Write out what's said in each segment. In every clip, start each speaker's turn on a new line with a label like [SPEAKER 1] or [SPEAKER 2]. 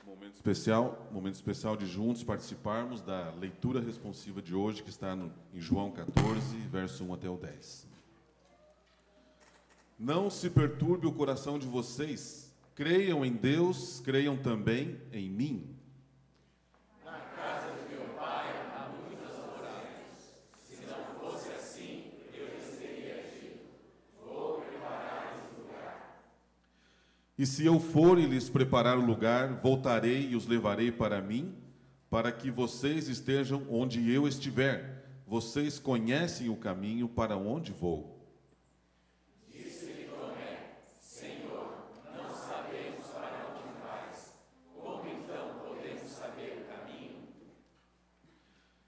[SPEAKER 1] Momento especial de juntos participarmos da leitura responsiva de hoje, que está em João 14, verso 1 até o 10. Não se perturbe o coração de vocês, creiam em Deus, creiam também em mim.
[SPEAKER 2] Na casa de meu pai há muitas moradas. Se não fosse assim, eu lhes teria dito: vou preparar-lhes lugar.
[SPEAKER 1] E se eu for e lhes preparar o lugar, voltarei e os levarei para mim, para que vocês estejam onde eu estiver. Vocês conhecem o caminho para onde vou.
[SPEAKER 2] Disse-lhe Tomé: Senhor, não sabemos para onde vais. Como então podemos saber o caminho?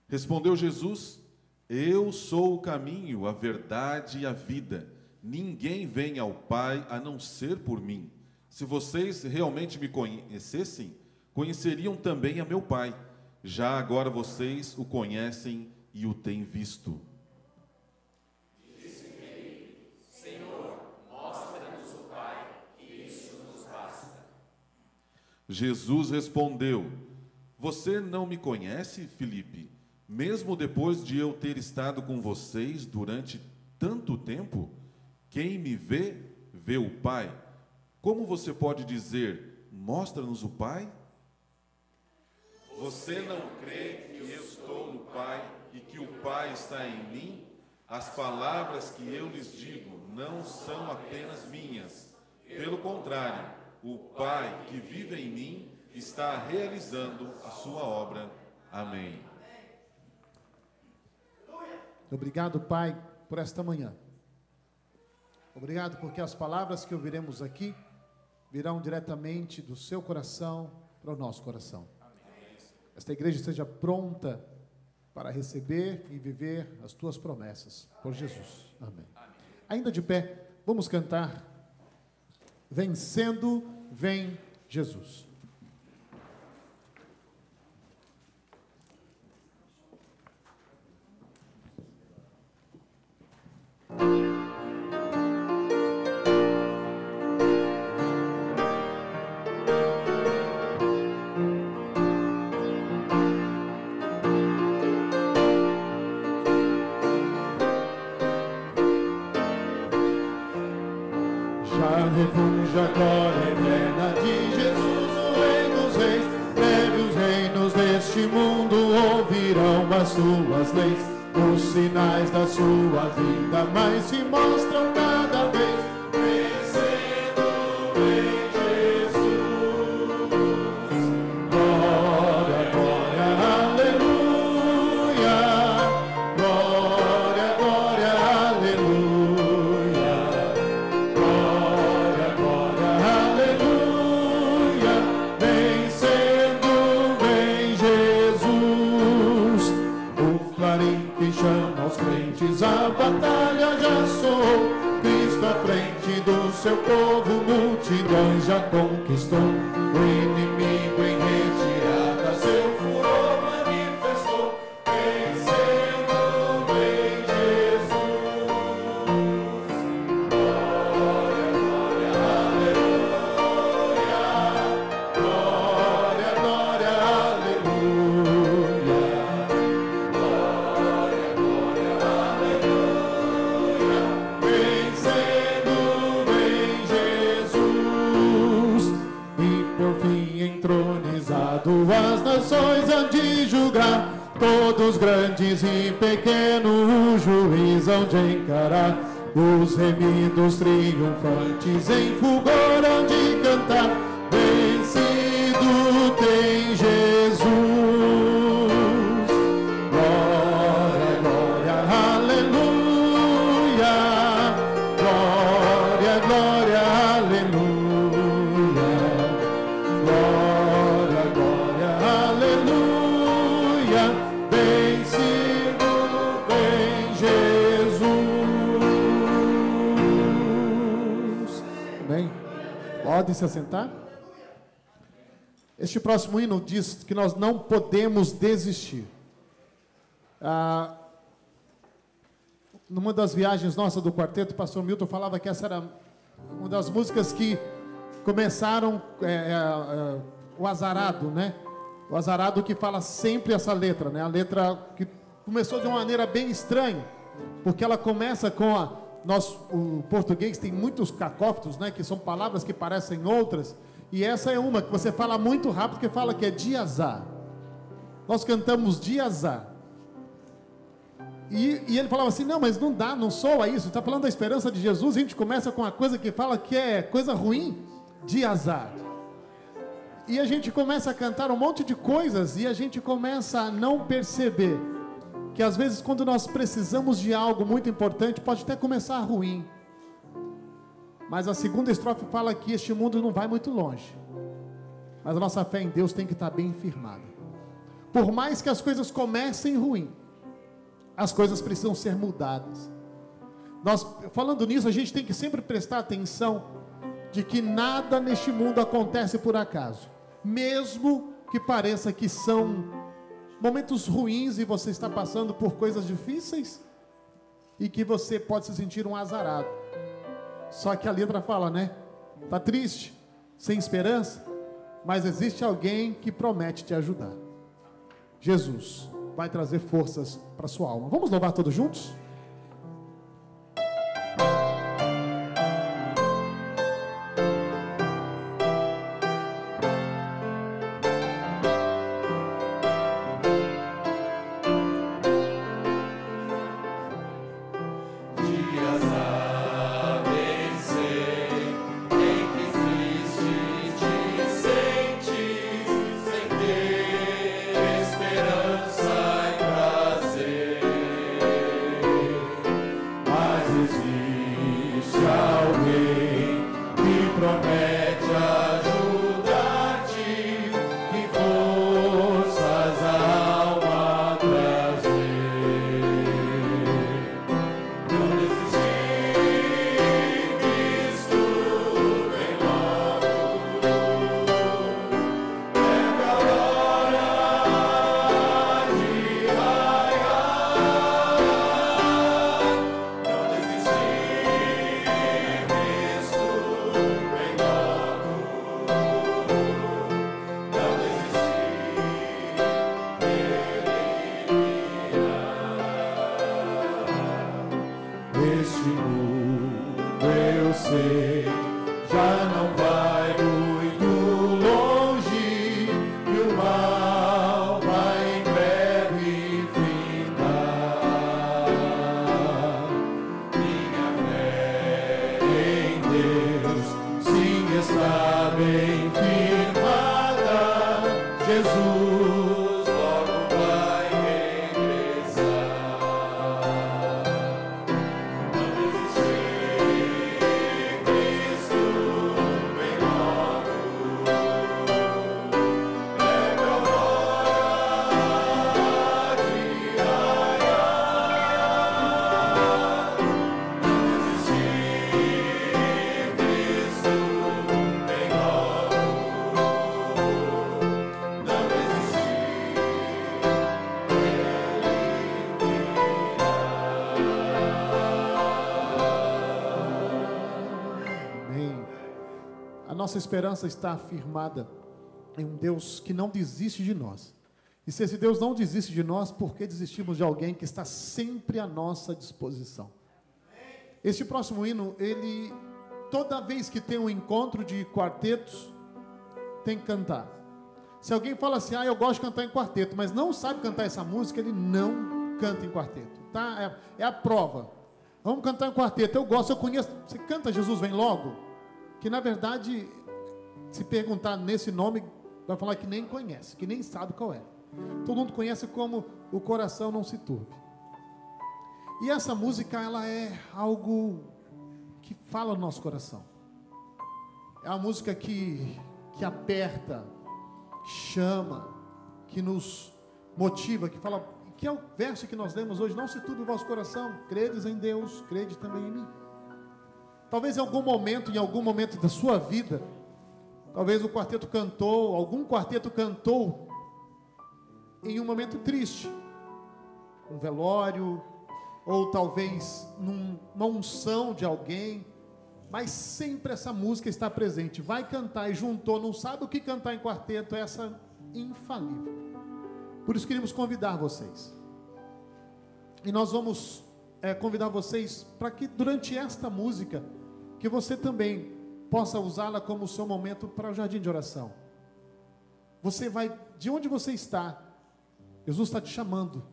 [SPEAKER 1] Respondeu Jesus: Eu sou o caminho, a verdade e a vida. Ninguém vem ao Pai a não ser por mim. Se vocês realmente me conhecessem, conheceriam também a meu Pai. Já agora vocês o conhecem e o têm visto.
[SPEAKER 2] Disse Felipe: Senhor, mostra-nos o Pai, e isso nos basta.
[SPEAKER 1] Jesus respondeu: Você não me conhece, Filipe? Mesmo depois de eu ter estado com vocês durante tanto tempo? Quem me vê, vê o Pai. Como você pode dizer: mostra-nos o Pai? Você não crê que eu estou no Pai e que o Pai está em mim? As palavras que eu lhes digo não são apenas minhas. Pelo contrário, o Pai que vive em mim está realizando a sua obra. Amém.
[SPEAKER 3] Obrigado, Pai, por esta manhã. Obrigado porque as palavras que ouviremos aqui virão diretamente do seu coração para o nosso coração. Esta igreja esteja pronta para receber e viver as tuas promessas, por Jesus. Amém. Ainda de pé, vamos cantar Vencendo, Vem Jesus.
[SPEAKER 4] Refugia a glória eterna de Jesus, o Rei dos Reis. Breve os reinos deste mundo ouvirão as suas leis. Os sinais da sua vinda mais se mostram cada vez. Vencendo, vem Jesus. Glória, glória, aleluia. Glória, glória, aleluia. Chama aos crentes, a batalha já soou. Cristo à frente do seu povo, multidões já conquistou. O inimigo em retirada, seu furor manifestou. Vencendo, vem Jesus. Glória, glória, aleluia. Glória, glória, aleluia. As nações hão de julgar, todos grandes e pequenos, o juiz hão de encarar. Os remidos triunfantes em fulgor hão de cantar. Vencido tem Jesus. Glória, glória, aleluia. Glória, glória, aleluia.
[SPEAKER 3] Pode se assentar. Este próximo hino diz que nós não podemos desistir. Numa das viagens nossas do quarteto, o pastor Milton falava que essa era uma das músicas que começaram o azarado, né? O azarado que fala sempre essa letra, né? A letra que começou de uma maneira bem estranha, porque ela começa com o português tem muitos cacófitos, né? Que são palavras que parecem outras, e essa é uma que você fala muito rápido, que fala que é de azar. Nós cantamos de azar. E ele falava assim, não, mas não dá, não soa isso. Está falando da esperança de Jesus, a gente começa com uma coisa que fala que é coisa ruim, de azar. E a gente começa a cantar um monte de coisas, e a gente começa a não perceber que às vezes quando nós precisamos de algo muito importante, pode até começar ruim. Mas a segunda estrofe fala que este mundo não vai muito longe. Mas a nossa fé em Deus tem que estar bem firmada. Por mais que as coisas comecem ruim, as coisas precisam ser mudadas. Nós, falando nisso, a gente tem que sempre prestar atenção de que nada neste mundo acontece por acaso. Mesmo que pareça que são momentos ruins e você está passando por coisas difíceis e que você pode se sentir um azarado. Só que a letra fala, né? Está triste, sem esperança, mas existe alguém que promete te ajudar. Jesus vai trazer forças para a sua alma. Vamos louvar todos juntos? Nossa esperança está firmada em um Deus que não desiste de nós. E se esse Deus não desiste de nós, por que desistimos de alguém que está sempre à nossa disposição? Este próximo hino, ele, toda vez que tem um encontro de quartetos, tem que cantar. Se alguém fala assim, eu gosto de cantar em quarteto, mas não sabe cantar essa música, ele não canta em quarteto, tá? É a prova. Vamos cantar em quarteto, eu gosto, eu conheço. Você canta Jesus Vem Logo? Que na verdade, se perguntar nesse nome, vai falar que nem conhece, que nem sabe qual é. Todo mundo conhece como O Coração Não Se Turbe. E essa música, ela é algo que fala no nosso coração. É uma música que aperta, chama, que nos motiva, que fala, que é o verso que nós lemos hoje: não se turbe o vosso coração, credes em Deus, crede também em mim. Talvez em algum momento da sua vida, talvez o quarteto cantou, algum quarteto cantou em um momento triste, um velório, ou talvez numa unção de alguém, mas sempre essa música está presente. Vai cantar e juntou, não sabe o que cantar em quarteto, essa infalível. Por isso queríamos convidar vocês. E nós vamos convidar vocês para que durante esta música, que você também possa usá-la como o seu momento para o jardim de oração. Você vai, de onde você está, Jesus está te chamando.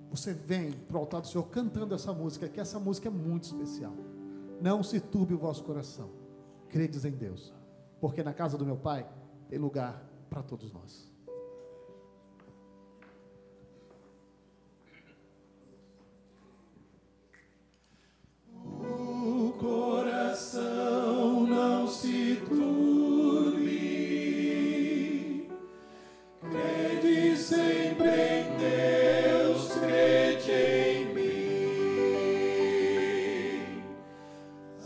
[SPEAKER 3] Você vem para o altar do Senhor cantando essa música, que essa música é muito especial. Não se turbe o vosso coração. Credes em Deus, porque na casa do meu Pai tem lugar para todos nós.
[SPEAKER 4] O coração não se turbe, crede sempre em Deus, crede em mim.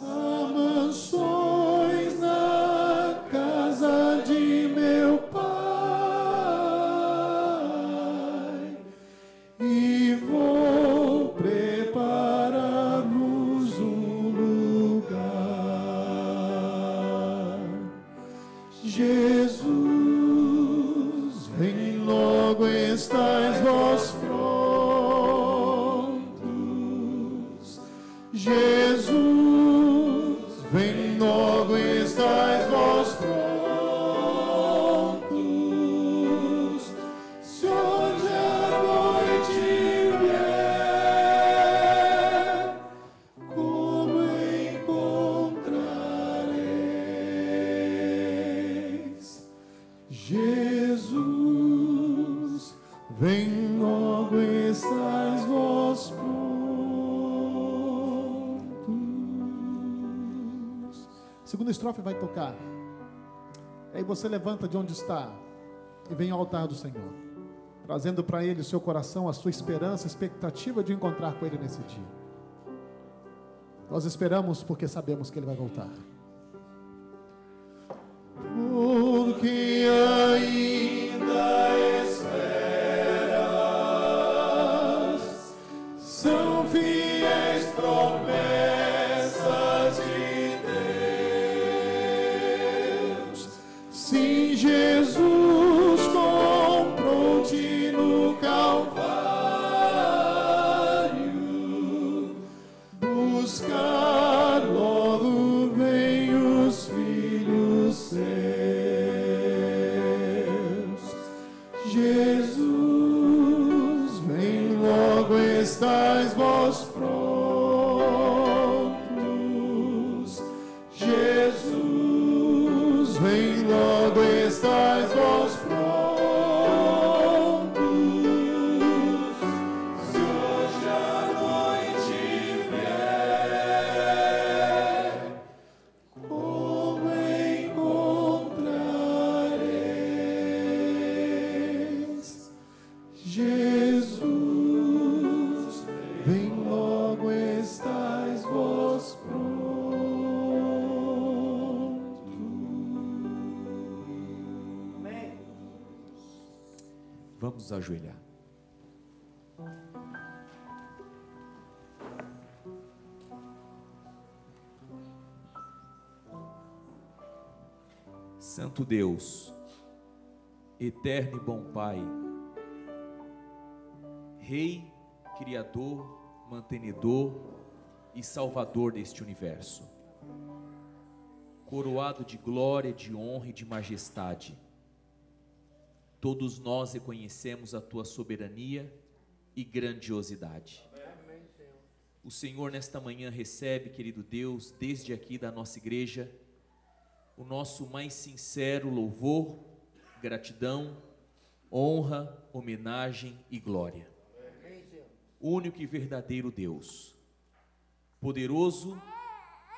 [SPEAKER 4] Há mansões na casa de meu Pai, e vou preparar-vos um lugar. Jesus, vem logo, estais vós prontos. Jesus, vem logo, estais vós prontos. Se hoje a noite vier, como encontrareis? Jesus, vem logo, estais vós prontos.
[SPEAKER 3] Segunda estrofe vai tocar. Aí você levanta de onde está e vem ao altar do Senhor, trazendo para Ele o seu coração, a sua esperança, a expectativa de encontrar com Ele nesse dia. Nós esperamos porque sabemos que Ele vai voltar.
[SPEAKER 4] Porque ainda esperas, são fiéis promessas de Deus. Sim, Jesus comprou-te no Calvário. Buscar logo vem os filhos seus. Jesus, vem logo, estais vós prontos. Jesus, vem logo, estais vós prontos. Se hoje a noite vier, como encontrareis? Jesus, vem logo, estais vós prontos.
[SPEAKER 5] Vamos nos ajoelhar. Santo Deus, eterno e bom Pai, Rei, Criador, Mantenedor e Salvador deste universo, coroado de glória, de honra e de majestade, todos nós reconhecemos a Tua soberania e grandiosidade. O Senhor nesta manhã recebe, querido Deus, desde aqui da nossa igreja, o nosso mais sincero louvor, gratidão, honra, homenagem e glória. Único e verdadeiro Deus, poderoso,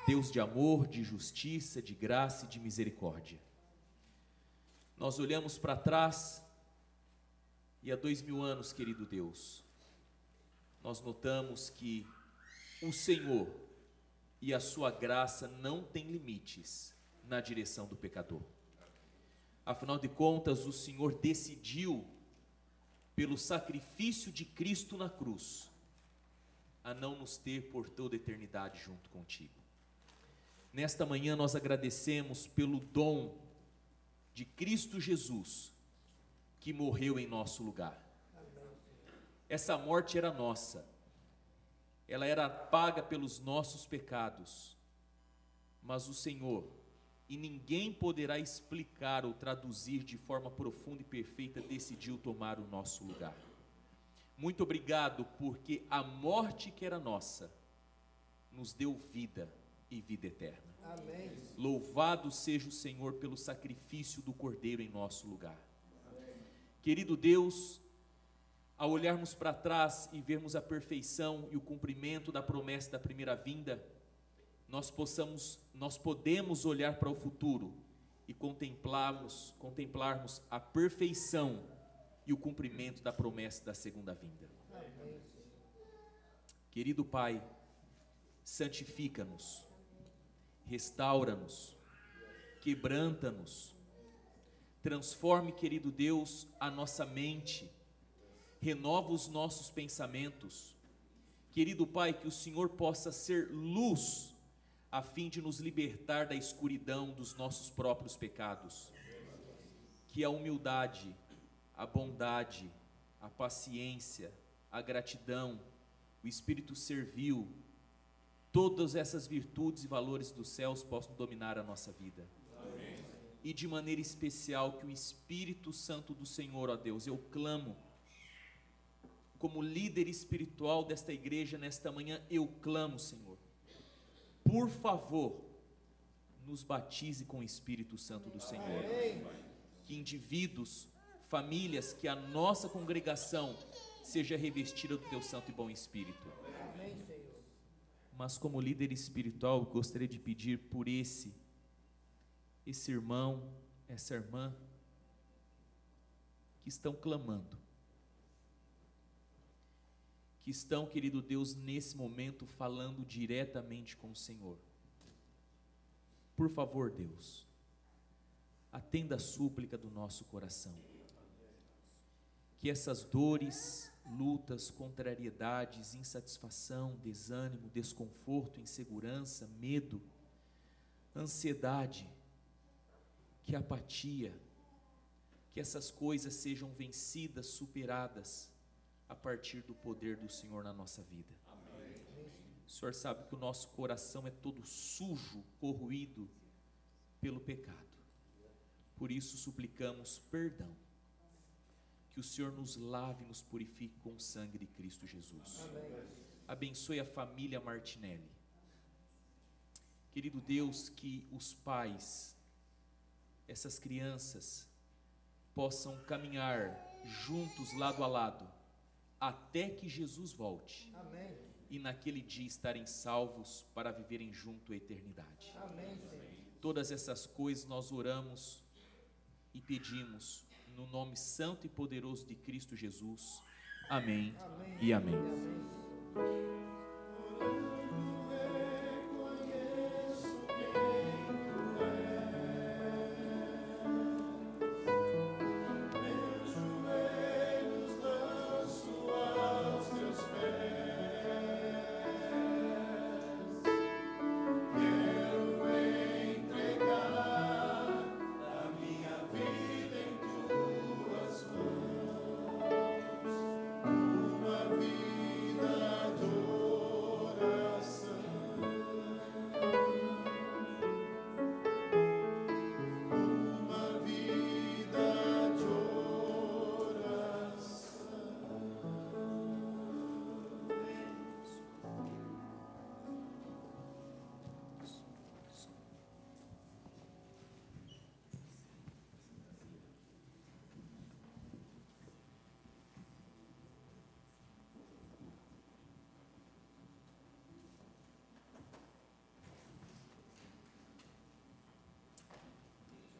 [SPEAKER 5] Deus de amor, de justiça, de graça e de misericórdia. Nós olhamos para trás e há 2000 anos, querido Deus, nós notamos que o Senhor e a sua graça não têm limites na direção do pecador. Afinal de contas, o Senhor decidiu, pelo sacrifício de Cristo na cruz, a não nos ter por toda a eternidade junto contigo. Nesta manhã nós agradecemos pelo dom de Cristo Jesus, que morreu em nosso lugar. Essa morte era nossa, ela era paga pelos nossos pecados, mas o Senhor, e ninguém poderá explicar ou traduzir de forma profunda e perfeita, decidiu tomar o nosso lugar. Muito obrigado, porque a morte que era nossa, nos deu vida e vida eterna.
[SPEAKER 2] Amém.
[SPEAKER 5] Louvado seja o Senhor pelo sacrifício do Cordeiro em nosso lugar. Amém. Querido Deus, ao olharmos para trás e vermos a perfeição e o cumprimento da promessa da primeira vinda, nós podemos olhar para o futuro e contemplarmos a perfeição e o cumprimento da promessa da segunda vinda. Amém. Querido Pai, santifica-nos, restaura-nos, quebranta-nos, transforme, querido Deus, a nossa mente, renova os nossos pensamentos. Querido Pai, que o Senhor possa ser luz, a fim de nos libertar da escuridão dos nossos próprios pecados. Que a humildade, a bondade, a paciência, a gratidão, o espírito servil, todas essas virtudes e valores dos céus possam dominar a nossa vida. Amém. E de maneira especial que o Espírito Santo do Senhor, ó Deus, eu clamo, como líder espiritual desta igreja nesta manhã, eu clamo, Senhor, por favor, nos batize com o Espírito Santo do Senhor. Amém. Que indivíduos, famílias, que a nossa congregação seja revestida do teu santo e bom Espírito. Amém, Senhor. Mas como líder espiritual, gostaria de pedir por esse irmão, essa irmã, que estão clamando, que estão, querido Deus, nesse momento falando diretamente com o Senhor. Por favor, Deus, atenda a súplica do nosso coração. Que essas dores, lutas, contrariedades, insatisfação, desânimo, desconforto, insegurança, medo, ansiedade, que a apatia, que essas coisas sejam vencidas, superadas a partir do poder do Senhor na nossa vida. Amém. O Senhor sabe que o nosso coração é todo sujo, corroído pelo pecado. Por isso suplicamos perdão. Que o Senhor nos lave e nos purifique com o sangue de Cristo Jesus. Amém. Abençoe a família Martinelli. Querido Deus, que os pais, essas crianças, possam caminhar juntos, lado a lado, até que Jesus volte. Amém. E naquele dia estarem salvos para viverem junto a eternidade. Amém, Senhor. Todas essas coisas nós oramos e pedimos no nome santo e poderoso de Cristo Jesus. Amém, amém. E amém. Amém.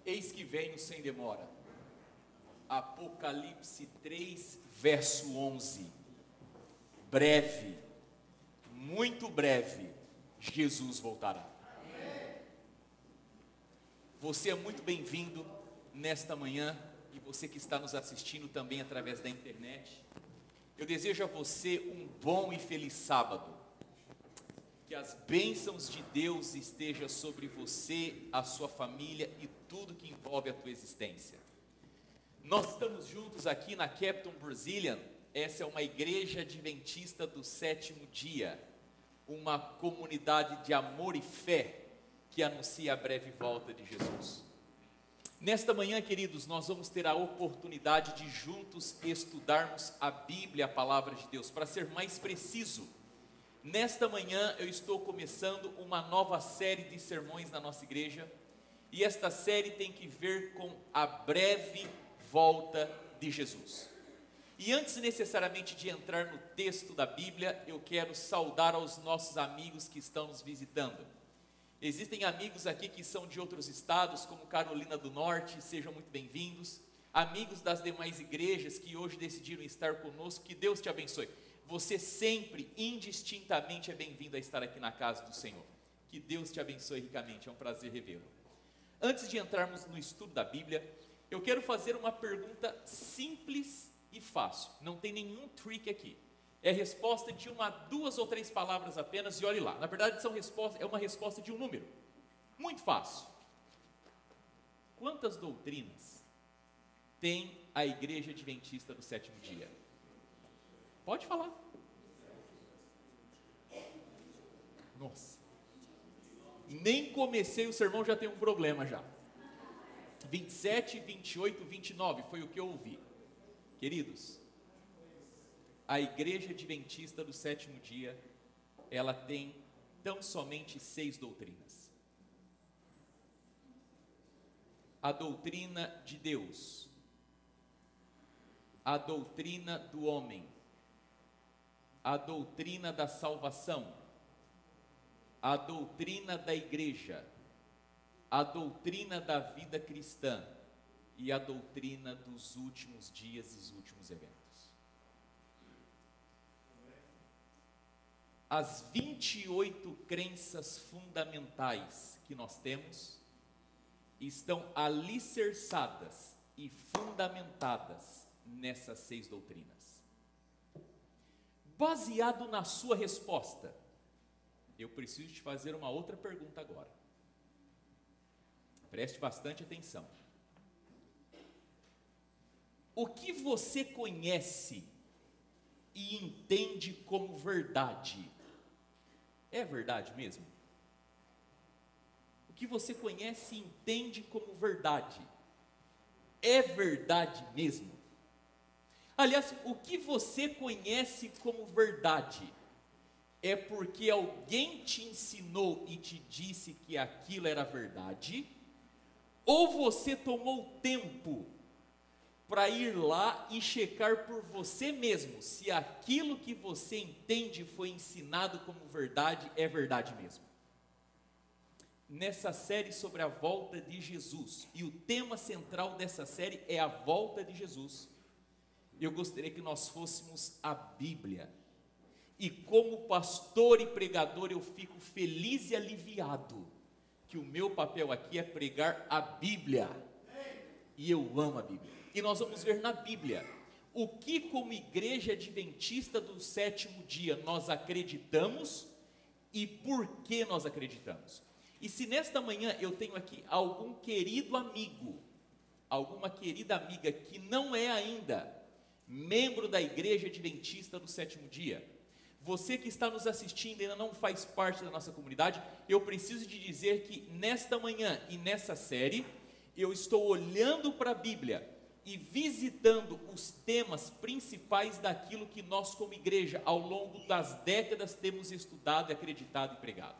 [SPEAKER 5] Eis que venho sem demora. Apocalipse 3, verso 11. Breve, muito breve, Jesus voltará. Você é muito bem-vindo nesta manhã, e você que está nos assistindo também através da internet. Eu desejo a você um bom e feliz sábado. Que as bênçãos de Deus estejam sobre você, a sua família e tudo que envolve a tua existência. Nós estamos juntos aqui na Captain Brazilian. Essa é uma igreja adventista do sétimo dia, uma comunidade de amor e fé que anuncia a breve volta de Jesus. Nesta manhã, queridos, nós vamos ter a oportunidade de juntos estudarmos a Bíblia, a palavra de Deus. Para ser mais preciso, nesta manhã eu estou começando uma nova série de sermões na nossa igreja, e esta série tem que ver com a breve volta de Jesus. E antes necessariamente de entrar no texto da Bíblia, eu quero saudar aos nossos amigos que estão nos visitando. Existem amigos aqui que são de outros estados, como Carolina do Norte, sejam muito bem-vindos. Amigos das demais igrejas que hoje decidiram estar conosco, que Deus te abençoe. Você sempre, indistintamente, é bem-vindo a estar aqui na casa do Senhor. Que Deus te abençoe ricamente, é um prazer revê-lo. Antes de entrarmos no estudo da Bíblia, eu quero fazer uma pergunta simples e fácil. Não tem nenhum trick aqui. É resposta de uma, 2 ou 3 palavras apenas, e olhe lá. Na verdade, é uma resposta de um número. Muito fácil. Quantas doutrinas tem a Igreja Adventista do sétimo dia? Pode falar. Nossa. Nem comecei o sermão, já tem um problema já. 27, 28, 29, foi o que eu ouvi. Queridos, a Igreja Adventista do sétimo dia, ela tem tão somente 6 doutrinas. A doutrina de Deus, a doutrina do homem, a doutrina da salvação, a doutrina da igreja, a doutrina da vida cristã e a doutrina dos últimos dias e dos últimos eventos. As 28 crenças fundamentais que nós temos estão alicerçadas e fundamentadas nessas 6 doutrinas. Baseado na sua resposta, eu preciso te fazer uma outra pergunta agora. Preste bastante atenção. O que você conhece e entende como verdade, é verdade mesmo? O que você conhece e entende como verdade, é verdade mesmo? Aliás, o que você conhece como verdade, é porque alguém te ensinou e te disse que aquilo era verdade, ou você tomou tempo para ir lá e checar por você mesmo se aquilo que você entende foi ensinado como verdade, é verdade mesmo? Nessa série sobre a volta de Jesus, e o tema central dessa série é a volta de Jesus, eu gostaria que nós fôssemos a Bíblia. E como pastor e pregador, eu fico feliz e aliviado que o meu papel aqui é pregar a Bíblia. E eu amo a Bíblia. E nós vamos ver na Bíblia o que, como igreja adventista do sétimo dia, nós acreditamos e por que nós acreditamos. E se nesta manhã eu tenho aqui algum querido amigo, alguma querida amiga que não é ainda membro da igreja adventista do sétimo dia, você que está nos assistindo e ainda não faz parte da nossa comunidade, eu preciso de dizer que nesta manhã e nessa série, eu estou olhando para a Bíblia e visitando os temas principais daquilo que nós como igreja, ao longo das décadas, temos estudado, acreditado e pregado.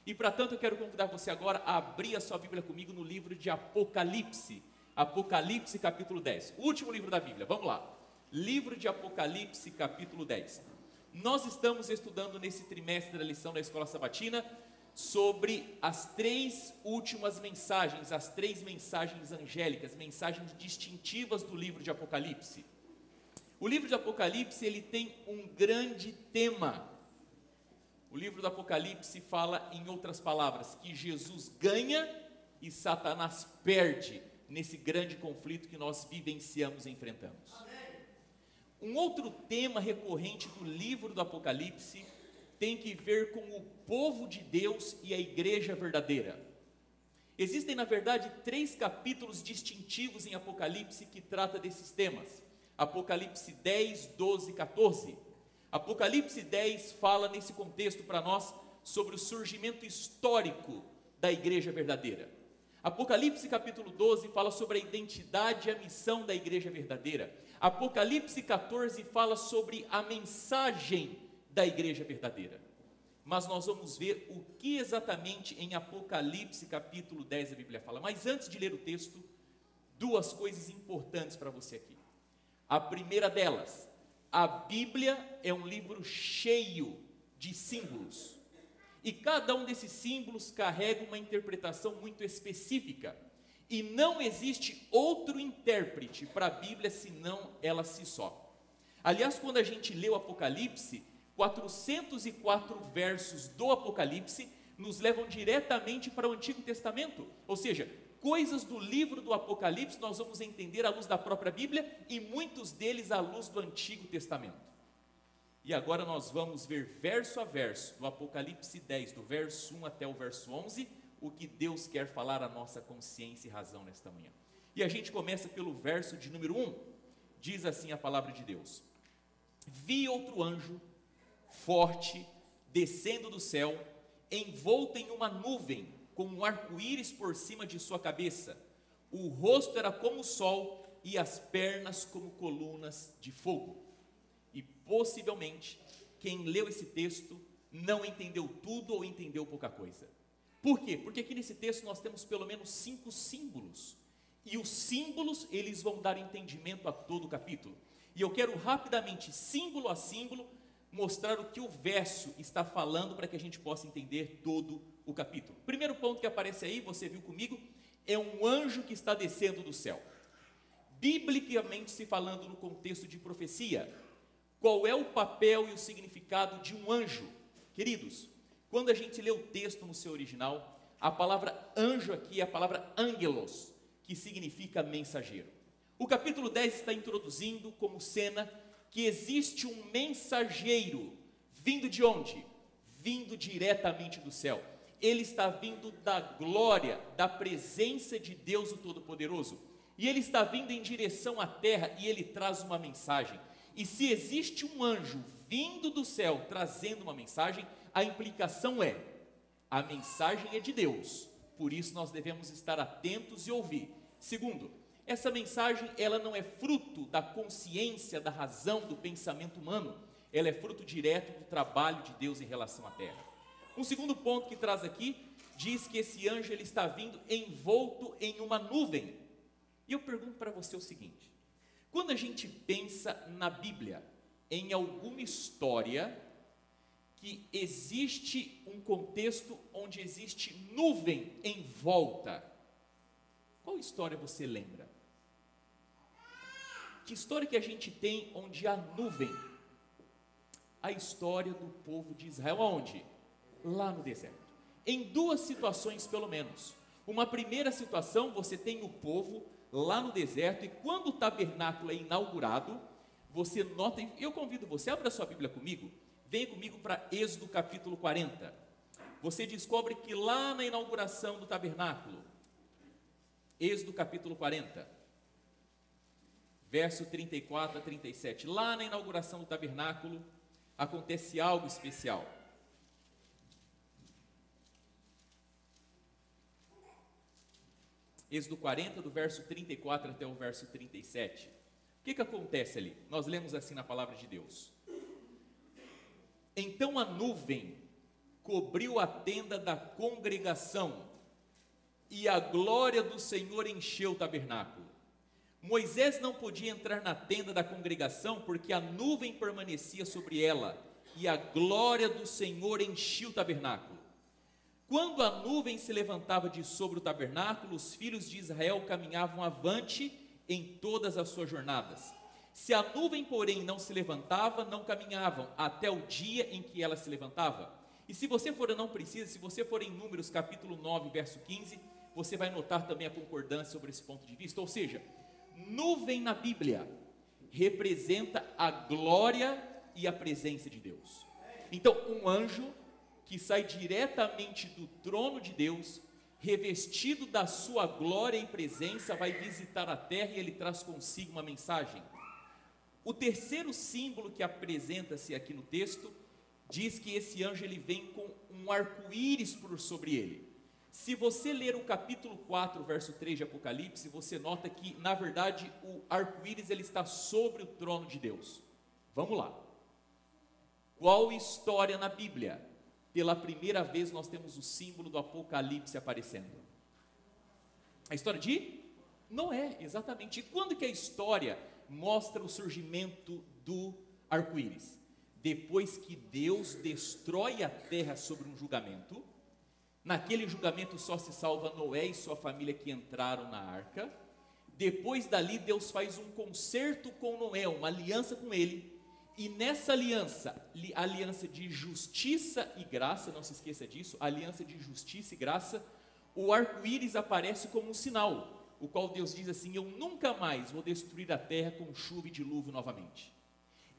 [SPEAKER 5] E para tanto eu quero convidar você agora a abrir a sua Bíblia comigo no livro de Apocalipse, Apocalipse capítulo 10, o último livro da Bíblia, vamos lá, livro de Apocalipse capítulo 10, nós estamos estudando nesse trimestre da lição da Escola Sabatina, sobre as 3 últimas mensagens, as 3 mensagens angélicas, mensagens distintivas do livro de Apocalipse. O livro de Apocalipse, ele tem um grande tema. O livro do Apocalipse fala, em outras palavras, que Jesus ganha e Satanás perde nesse grande conflito que nós vivenciamos e enfrentamos. Um outro tema recorrente do livro do Apocalipse tem que ver com o povo de Deus e a igreja verdadeira. Existem, na verdade, 3 capítulos distintivos em Apocalipse que tratam desses temas. Apocalipse 10, 12 e 14. Apocalipse 10 fala nesse contexto para nós sobre o surgimento histórico da igreja verdadeira. Apocalipse capítulo 12 fala sobre a identidade e a missão da igreja verdadeira. Apocalipse 14 fala sobre a mensagem da igreja verdadeira. Mas nós vamos ver o que exatamente em Apocalipse capítulo 10 a Bíblia fala. Mas antes de ler o texto, 2 coisas importantes para você aqui. A primeira delas, a Bíblia é um livro cheio de símbolos. E cada um desses símbolos carrega uma interpretação muito específica. E não existe outro intérprete para a Bíblia senão ela si só. Aliás, quando a gente lê o Apocalipse, 404 versos do Apocalipse nos levam diretamente para o Antigo Testamento. Ou seja, coisas do livro do Apocalipse nós vamos entender à luz da própria Bíblia e muitos deles à luz do Antigo Testamento. E agora nós vamos ver verso a verso, no Apocalipse 10, do verso 1 até o verso 11, o que Deus quer falar à nossa consciência e razão nesta manhã. E a gente começa pelo verso de número 1, diz assim a palavra de Deus: Vi outro anjo forte descendo do céu, envolto em uma nuvem, com um arco-íris por cima de sua cabeça. O rosto era como o sol e as pernas como colunas de fogo. E possivelmente, quem leu esse texto não entendeu tudo ou entendeu pouca coisa. Por quê? Porque aqui nesse texto nós temos pelo menos 5 símbolos. E os símbolos, eles vão dar entendimento a todo o capítulo. E eu quero rapidamente, símbolo a símbolo, mostrar o que o verso está falando para que a gente possa entender todo o capítulo. Primeiro ponto que aparece aí, você viu comigo, é um anjo que está descendo do céu. Biblicamente se falando no contexto de profecia, qual é o papel e o significado de um anjo? Queridos, quando a gente lê o texto no seu original, a palavra anjo aqui é a palavra angelos, que significa mensageiro. O capítulo 10 está introduzindo como cena que existe um mensageiro, vindo de onde? Vindo diretamente do céu. Ele está vindo da glória, da presença de Deus o Todo-Poderoso. E ele está vindo em direção à terra e ele traz uma mensagem. E se existe um anjo vindo do céu trazendo uma mensagem, a implicação é: a mensagem é de Deus. Por isso nós devemos estar atentos e ouvir. Segundo, essa mensagem, ela não é fruto da consciência, da razão, do pensamento humano. Ela é fruto direto do trabalho de Deus em relação à terra. Um segundo ponto que traz aqui, diz que esse anjo ele está vindo envolto em uma nuvem. E eu pergunto para você o seguinte: quando a gente pensa na Bíblia, em alguma história que existe um contexto onde existe nuvem em volta, qual história você lembra? Que história que a gente tem onde há nuvem? A história do povo de Israel, aonde? Lá no deserto. Em 2 situações pelo menos. Uma primeira situação, você tem o povo lá no deserto, e quando o tabernáculo é inaugurado, você nota, eu convido você, abra sua Bíblia comigo, venha comigo para Êxodo capítulo 40. Você descobre que lá na inauguração do tabernáculo, Êxodo capítulo 40, verso 34 a 37, lá na inauguração do tabernáculo, acontece algo especial. Êxodo 40, do verso 34 até o verso 37. O que acontece ali? Nós lemos assim na palavra de Deus: Então a nuvem cobriu a tenda da congregação, e a glória do Senhor encheu o tabernáculo. Moisés não podia entrar na tenda da congregação, porque a nuvem permanecia sobre ela, e a glória do Senhor enchia o tabernáculo. Quando a nuvem se levantava de sobre o tabernáculo, os filhos de Israel caminhavam avante em todas as suas jornadas. Se a nuvem, porém, não se levantava, não caminhavam até o dia em que ela se levantava. E se você for, não precisa, se você for em Números capítulo 9, verso 15, você vai notar também a concordância sobre esse ponto de vista. Ou seja, nuvem na Bíblia representa a glória e a presença de Deus. Então, um anjo que sai diretamente do trono de Deus, revestido da sua glória e presença, vai visitar a terra e ele traz consigo uma mensagem. O terceiro símbolo que apresenta-se aqui no texto diz que esse anjo ele vem com um arco-íris por sobre ele. Se você ler o capítulo 4, verso 3 de Apocalipse, você nota que, na verdade, o arco-íris ele está sobre o trono de Deus. Vamos lá. Qual história na Bíblia? Pela primeira vez nós temos o símbolo do Apocalipse aparecendo. A história de Noé, exatamente. E quando que a história mostra o surgimento do arco-íris? Depois que Deus destrói a terra sobre um julgamento. Naquele julgamento só se salva Noé e sua família que entraram na arca. Depois dali Deus faz um concerto com Noé, uma aliança com ele. E nessa aliança, aliança de justiça e graça, não se esqueça disso, aliança de justiça e graça, o arco-íris aparece como um sinal, o qual Deus diz assim: eu nunca mais vou destruir a terra com chuva e dilúvio novamente.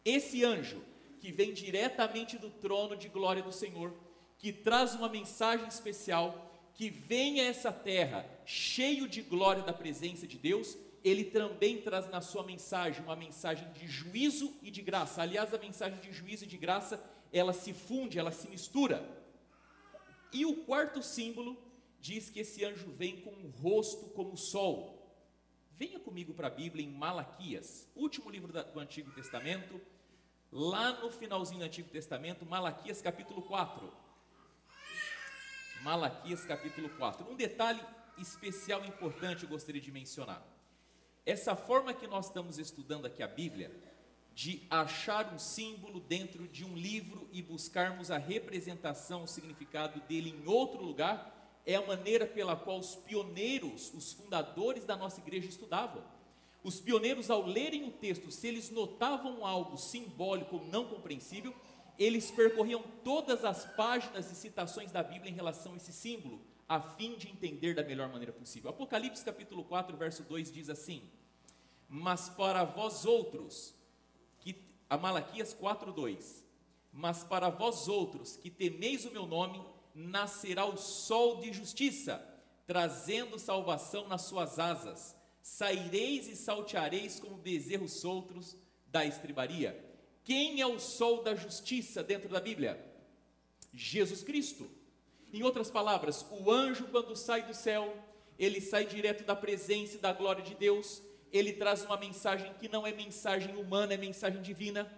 [SPEAKER 5] Esse anjo, que vem diretamente do trono de glória do Senhor, que traz uma mensagem especial, que vem a essa terra cheio de glória da presença de Deus, ele também traz na sua mensagem uma mensagem de juízo e de graça. Aliás, a mensagem de juízo e de graça, ela se funde, ela se mistura. E o quarto símbolo diz que esse anjo vem com um rosto como o sol. Venha comigo para a Bíblia em Malaquias, último livro do Antigo Testamento, lá no finalzinho do Antigo Testamento, Malaquias capítulo 4. Malaquias capítulo 4. Um detalhe especial e importante eu gostaria de mencionar. Essa forma que nós estamos estudando aqui a Bíblia, de achar um símbolo dentro de um livro e buscarmos a representação, o significado dele em outro lugar, é a maneira pela qual os pioneiros, os fundadores da nossa igreja estudavam. Os pioneiros, ao lerem o texto, se eles notavam algo simbólico ou não compreensível, eles percorriam todas as páginas e citações da Bíblia em relação a esse símbolo, a fim de entender da melhor maneira possível. Apocalipse capítulo 4, verso 2 diz assim: mas para vós outros, a Malaquias 4, 2, mas para vós outros que temeis o meu nome, nascerá o sol de justiça, trazendo salvação nas suas asas, saireis e salteareis como bezerros soltos da estribaria. Quem é o sol da justiça dentro da Bíblia? Jesus Cristo. Em outras palavras, o anjo, quando sai do céu, ele sai direto da presença e da glória de Deus. Ele traz uma mensagem que não é mensagem humana, é mensagem divina.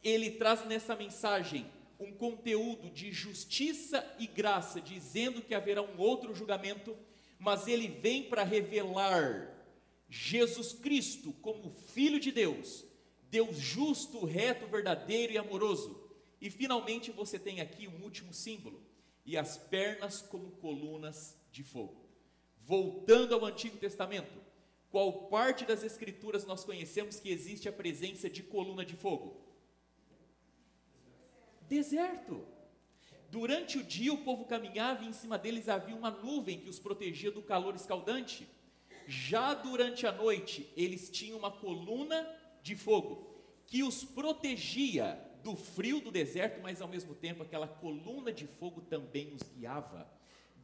[SPEAKER 5] Ele traz nessa mensagem um conteúdo de justiça e graça, dizendo que haverá um outro julgamento, mas ele vem para revelar Jesus Cristo como Filho de Deus, Deus justo, reto, verdadeiro e amoroso. E finalmente você tem aqui um último símbolo: e as pernas como colunas de fogo. Voltando ao Antigo Testamento, qual parte das Escrituras nós conhecemos que existe a presença de coluna de fogo? Deserto. Durante o dia o povo caminhava e em cima deles havia uma nuvem que os protegia do calor escaldante. Já durante a noite eles tinham uma coluna de fogo que os protegia do frio do deserto, mas ao mesmo tempo aquela coluna de fogo também os guiava.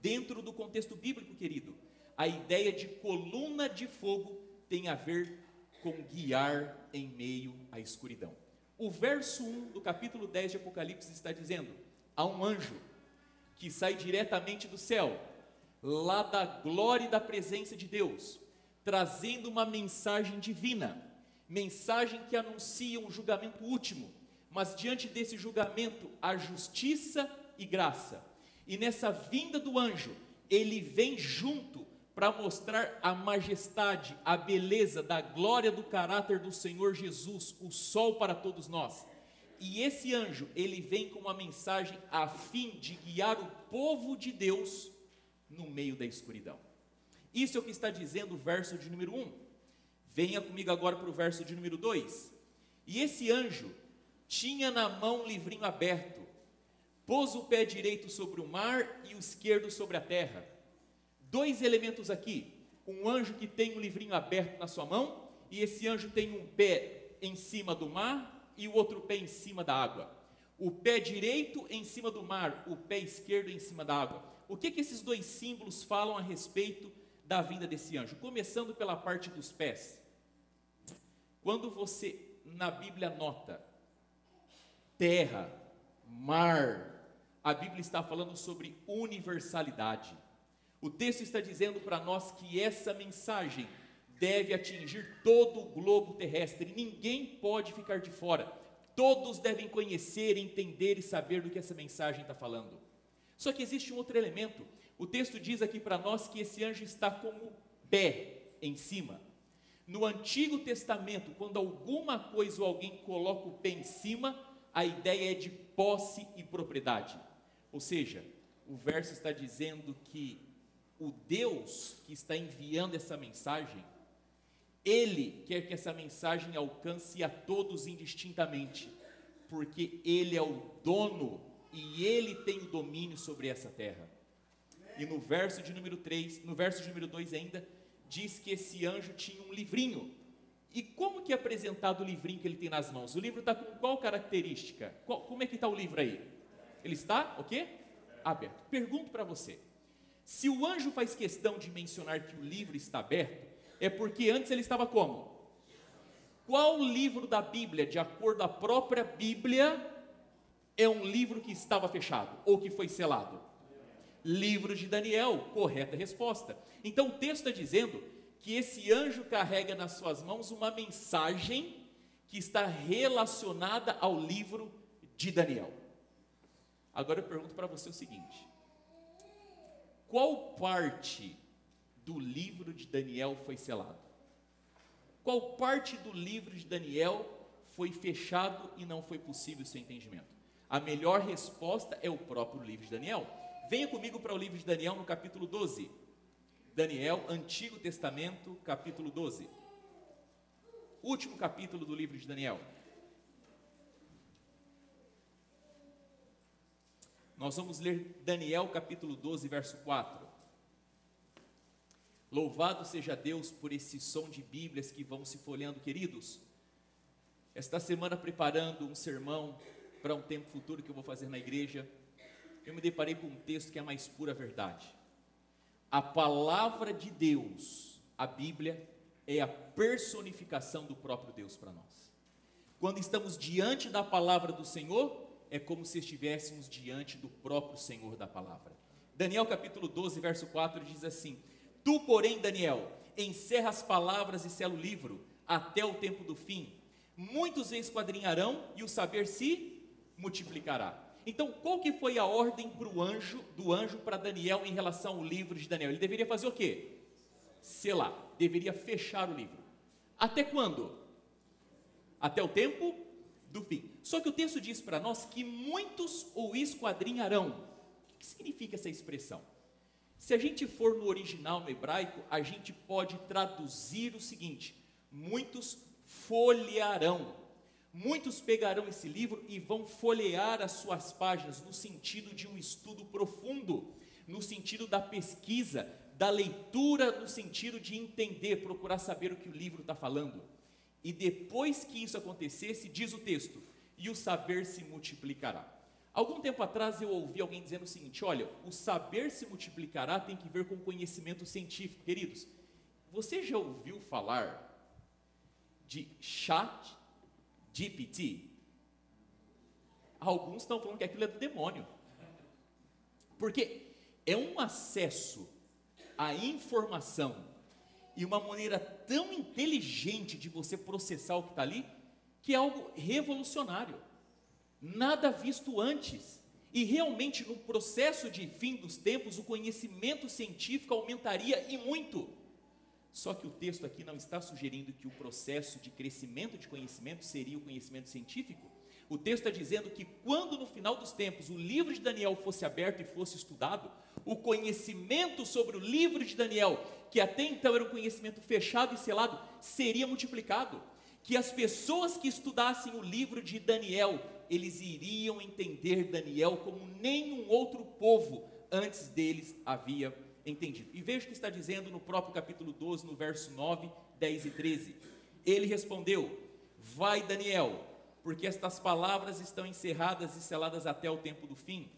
[SPEAKER 5] Dentro do contexto bíblico, querido, a ideia de coluna de fogo tem a ver com guiar em meio à escuridão. O verso 1 do capítulo 10 de Apocalipse está dizendo: há um anjo que sai diretamente do céu, lá da glória e da presença de Deus, trazendo uma mensagem divina, mensagem que anuncia um julgamento último, mas diante desse julgamento há justiça e graça. E nessa vinda do anjo, ele vem junto para mostrar a majestade, a beleza da glória do caráter do Senhor Jesus, o sol para todos nós. E esse anjo, ele vem com uma mensagem a fim de guiar o povo de Deus no meio da escuridão. Isso é o que está dizendo o verso de número 1. Venha comigo agora para o verso de número 2. E esse anjo tinha na mão um livrinho aberto, pôs o pé direito sobre o mar e o esquerdo sobre a terra. Dois elementos aqui: um anjo que tem um livrinho aberto na sua mão, e esse anjo tem um pé em cima do mar e o outro pé em cima da água. o pé direito em cima do mar, o pé esquerdo em cima da água. O que esses dois símbolos falam a respeito da vinda desse anjo? Começando pela parte dos pés. Quando você na Bíblia nota terra, mar, a Bíblia está falando sobre universalidade. O texto está dizendo para nós que essa mensagem deve atingir todo o globo terrestre. Ninguém pode ficar de fora. Todos devem conhecer, entender e saber do que essa mensagem está falando. Só que existe um outro elemento. O texto diz aqui para nós que esse anjo está com o pé em cima. No Antigo Testamento, quando alguma coisa ou alguém coloca o pé em cima, a ideia é de posse e propriedade. Ou seja, o verso está dizendo que o Deus que está enviando essa mensagem, Ele quer que essa mensagem alcance a todos indistintamente, porque Ele é o dono e Ele tem o domínio sobre essa terra. E no verso de número 3, no verso de número 2 ainda, diz que esse anjo tinha um livrinho. E como que é apresentado o livrinho que ele tem nas mãos? O livro está com qual característica? Como é que está o livro aí? Ele está, o quê? Aberto. Pergunto para você, se o anjo faz questão de mencionar que o livro está aberto, é porque antes ele estava como? Qual livro da Bíblia, de acordo com a própria Bíblia, é um livro que estava fechado ou que foi selado? Livro de Daniel, correta resposta. Então o texto está dizendo que esse anjo carrega nas suas mãos uma mensagem que está relacionada ao livro de Daniel. Agora eu pergunto para você o seguinte: qual parte do livro de Daniel foi selado? Qual parte do livro de Daniel foi fechado e não foi possível o seu entendimento? A melhor resposta é o próprio livro de Daniel. Venha comigo para o livro de Daniel no capítulo 12. Daniel, Antigo Testamento, capítulo 12. Último capítulo do livro de Daniel. Nós vamos ler Daniel, capítulo 12, verso 4. Louvado seja Deus por esse som de Bíblias que vão se folheando, queridos. Esta semana, preparando um sermão para um tempo futuro que eu vou fazer na igreja, eu me deparei com um texto que é a mais pura verdade. A palavra de Deus, a Bíblia, é a personificação do próprio Deus para nós. Quando estamos diante da palavra do Senhor, é como se estivéssemos diante do próprio Senhor da palavra. Daniel capítulo 12, verso 4 diz assim: Tu, porém, Daniel, encerra as palavras e sela o livro até o tempo do fim. Muitos esquadrinharão e o saber se multiplicará. Então, qual que foi a ordem do anjo para Daniel em relação ao livro de Daniel? Ele deveria fazer o quê? Selar, deveria fechar o livro. Até quando? Até o tempo do fim. Só que o texto diz para nós que muitos o esquadrinharão. O que significa essa expressão? Se a gente for no original, no hebraico, a gente pode traduzir o seguinte: muitos folhearão. Muitos pegarão esse livro e vão folhear as suas páginas no sentido de um estudo profundo, no sentido da pesquisa, da leitura, no sentido de entender, procurar saber o que o livro está falando. E depois que isso acontecesse, diz o texto, e o saber se multiplicará. Algum tempo atrás eu ouvi alguém dizendo o seguinte: olha, o saber se multiplicará tem que ver com conhecimento científico. Queridos, você já ouviu falar de ChatGPT? Alguns estão falando que aquilo é do demônio, porque é um acesso à informação e uma maneira tão inteligente de você processar o que está ali, que é algo revolucionário, nada visto antes. E realmente no processo de fim dos tempos, o conhecimento científico aumentaria e muito. Só que o texto aqui não está sugerindo que o processo de crescimento de conhecimento seria o conhecimento científico. O texto está dizendo que quando no final dos tempos o livro de Daniel fosse aberto e fosse estudado, o conhecimento sobre o livro de Daniel, que até então era um conhecimento fechado e selado, seria multiplicado. Que as pessoas que estudassem o livro de Daniel, eles iriam entender Daniel como nenhum outro povo antes deles havia entendido. E veja o que está dizendo no próprio capítulo 12, no verso 9, 10 e 13. Ele respondeu: vai, Daniel, porque estas palavras estão encerradas e seladas até o tempo do fim.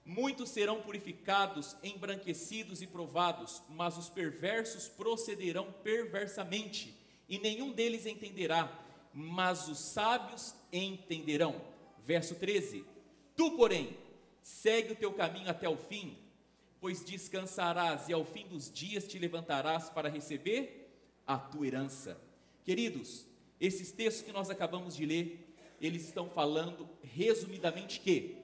[SPEAKER 5] Muitos serão purificados, embranquecidos e provados, mas os perversos procederão perversamente, e nenhum deles entenderá, mas os sábios entenderão. Verso 13: Tu, porém, segue o teu caminho até o fim, pois descansarás e ao fim dos dias te levantarás para receber a tua herança. Queridos, esses textos que nós acabamos de ler, eles estão falando resumidamente que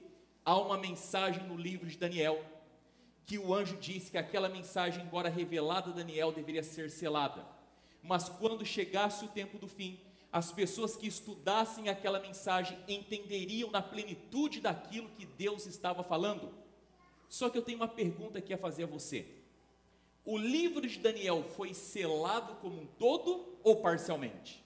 [SPEAKER 5] há uma mensagem no livro de Daniel, que o anjo disse que aquela mensagem, embora revelada a Daniel, deveria ser selada, mas quando chegasse o tempo do fim, as pessoas que estudassem aquela mensagem entenderiam na plenitude daquilo que Deus estava falando. Só que eu tenho uma pergunta aqui a fazer a você: o livro de Daniel foi selado como um todo ou parcialmente?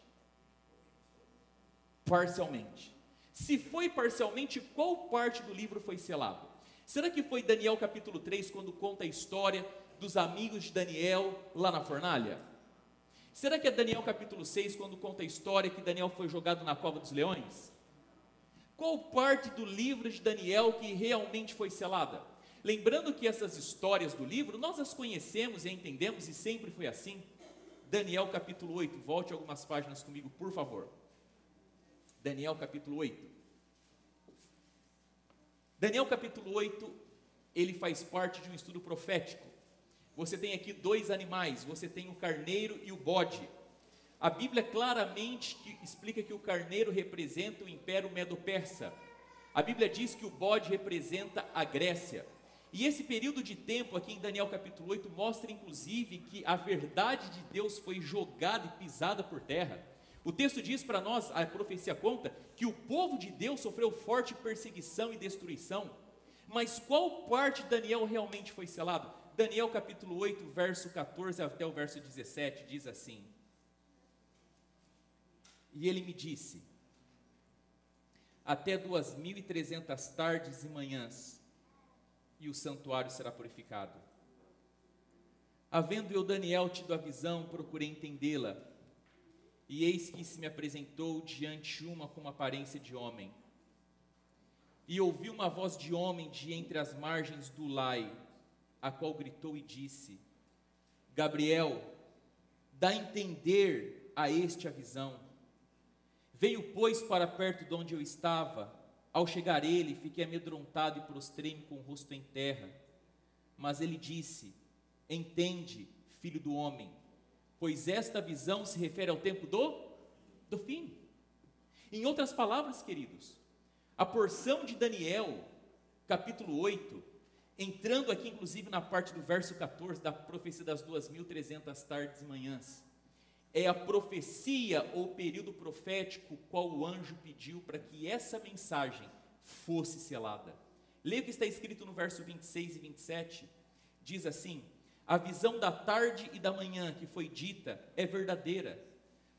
[SPEAKER 5] Parcialmente. Se foi parcialmente, qual parte do livro foi selado? Será que foi Daniel capítulo 3, quando conta a história dos amigos de Daniel lá na fornalha? Será que é Daniel capítulo 6, quando conta a história que Daniel foi jogado na cova dos leões? Qual parte do livro de Daniel que realmente foi selada? Lembrando que essas histórias do livro, nós as conhecemos e entendemos, e sempre foi assim. Daniel capítulo 8, volte algumas páginas comigo, por favor. Daniel capítulo 8. Daniel capítulo 8, ele faz parte de um estudo profético. Você tem aqui dois animais, você tem o carneiro e o bode. A Bíblia claramente explica que o carneiro representa o Império Medo-Persa. A Bíblia diz que o bode representa a Grécia. E esse período de tempo aqui em Daniel capítulo 8 mostra inclusive que a verdade de Deus foi jogada e pisada por terra. O texto diz para nós, a profecia conta, que o povo de Deus sofreu forte perseguição e destruição. Mas qual parte de Daniel realmente foi selado? Daniel capítulo 8, verso 14 até o verso 17, diz assim: E ele me disse: Até 2.300 tardes e manhãs, e o santuário será purificado. Havendo eu, Daniel, tido a visão, procurei entendê-la, e eis que se me apresentou diante uma com aparência de homem. E ouvi uma voz de homem de entre as margens do Ulai, a qual gritou e disse: Gabriel, dá a entender a este a visão. Veio, pois, para perto de onde eu estava. Ao chegar ele, fiquei amedrontado e prostrei-me com o rosto em terra. Mas ele disse: Entende, filho do homem, pois esta visão se refere ao tempo do fim. Em outras palavras, queridos, a porção de Daniel, capítulo 8, entrando aqui inclusive na parte do verso 14, da profecia das 2.300 tardes e manhãs, é a profecia ou período profético qual o anjo pediu para que essa mensagem fosse selada. Leia o que está escrito no verso 26 e 27, diz assim: A visão da tarde e da manhã que foi dita é verdadeira.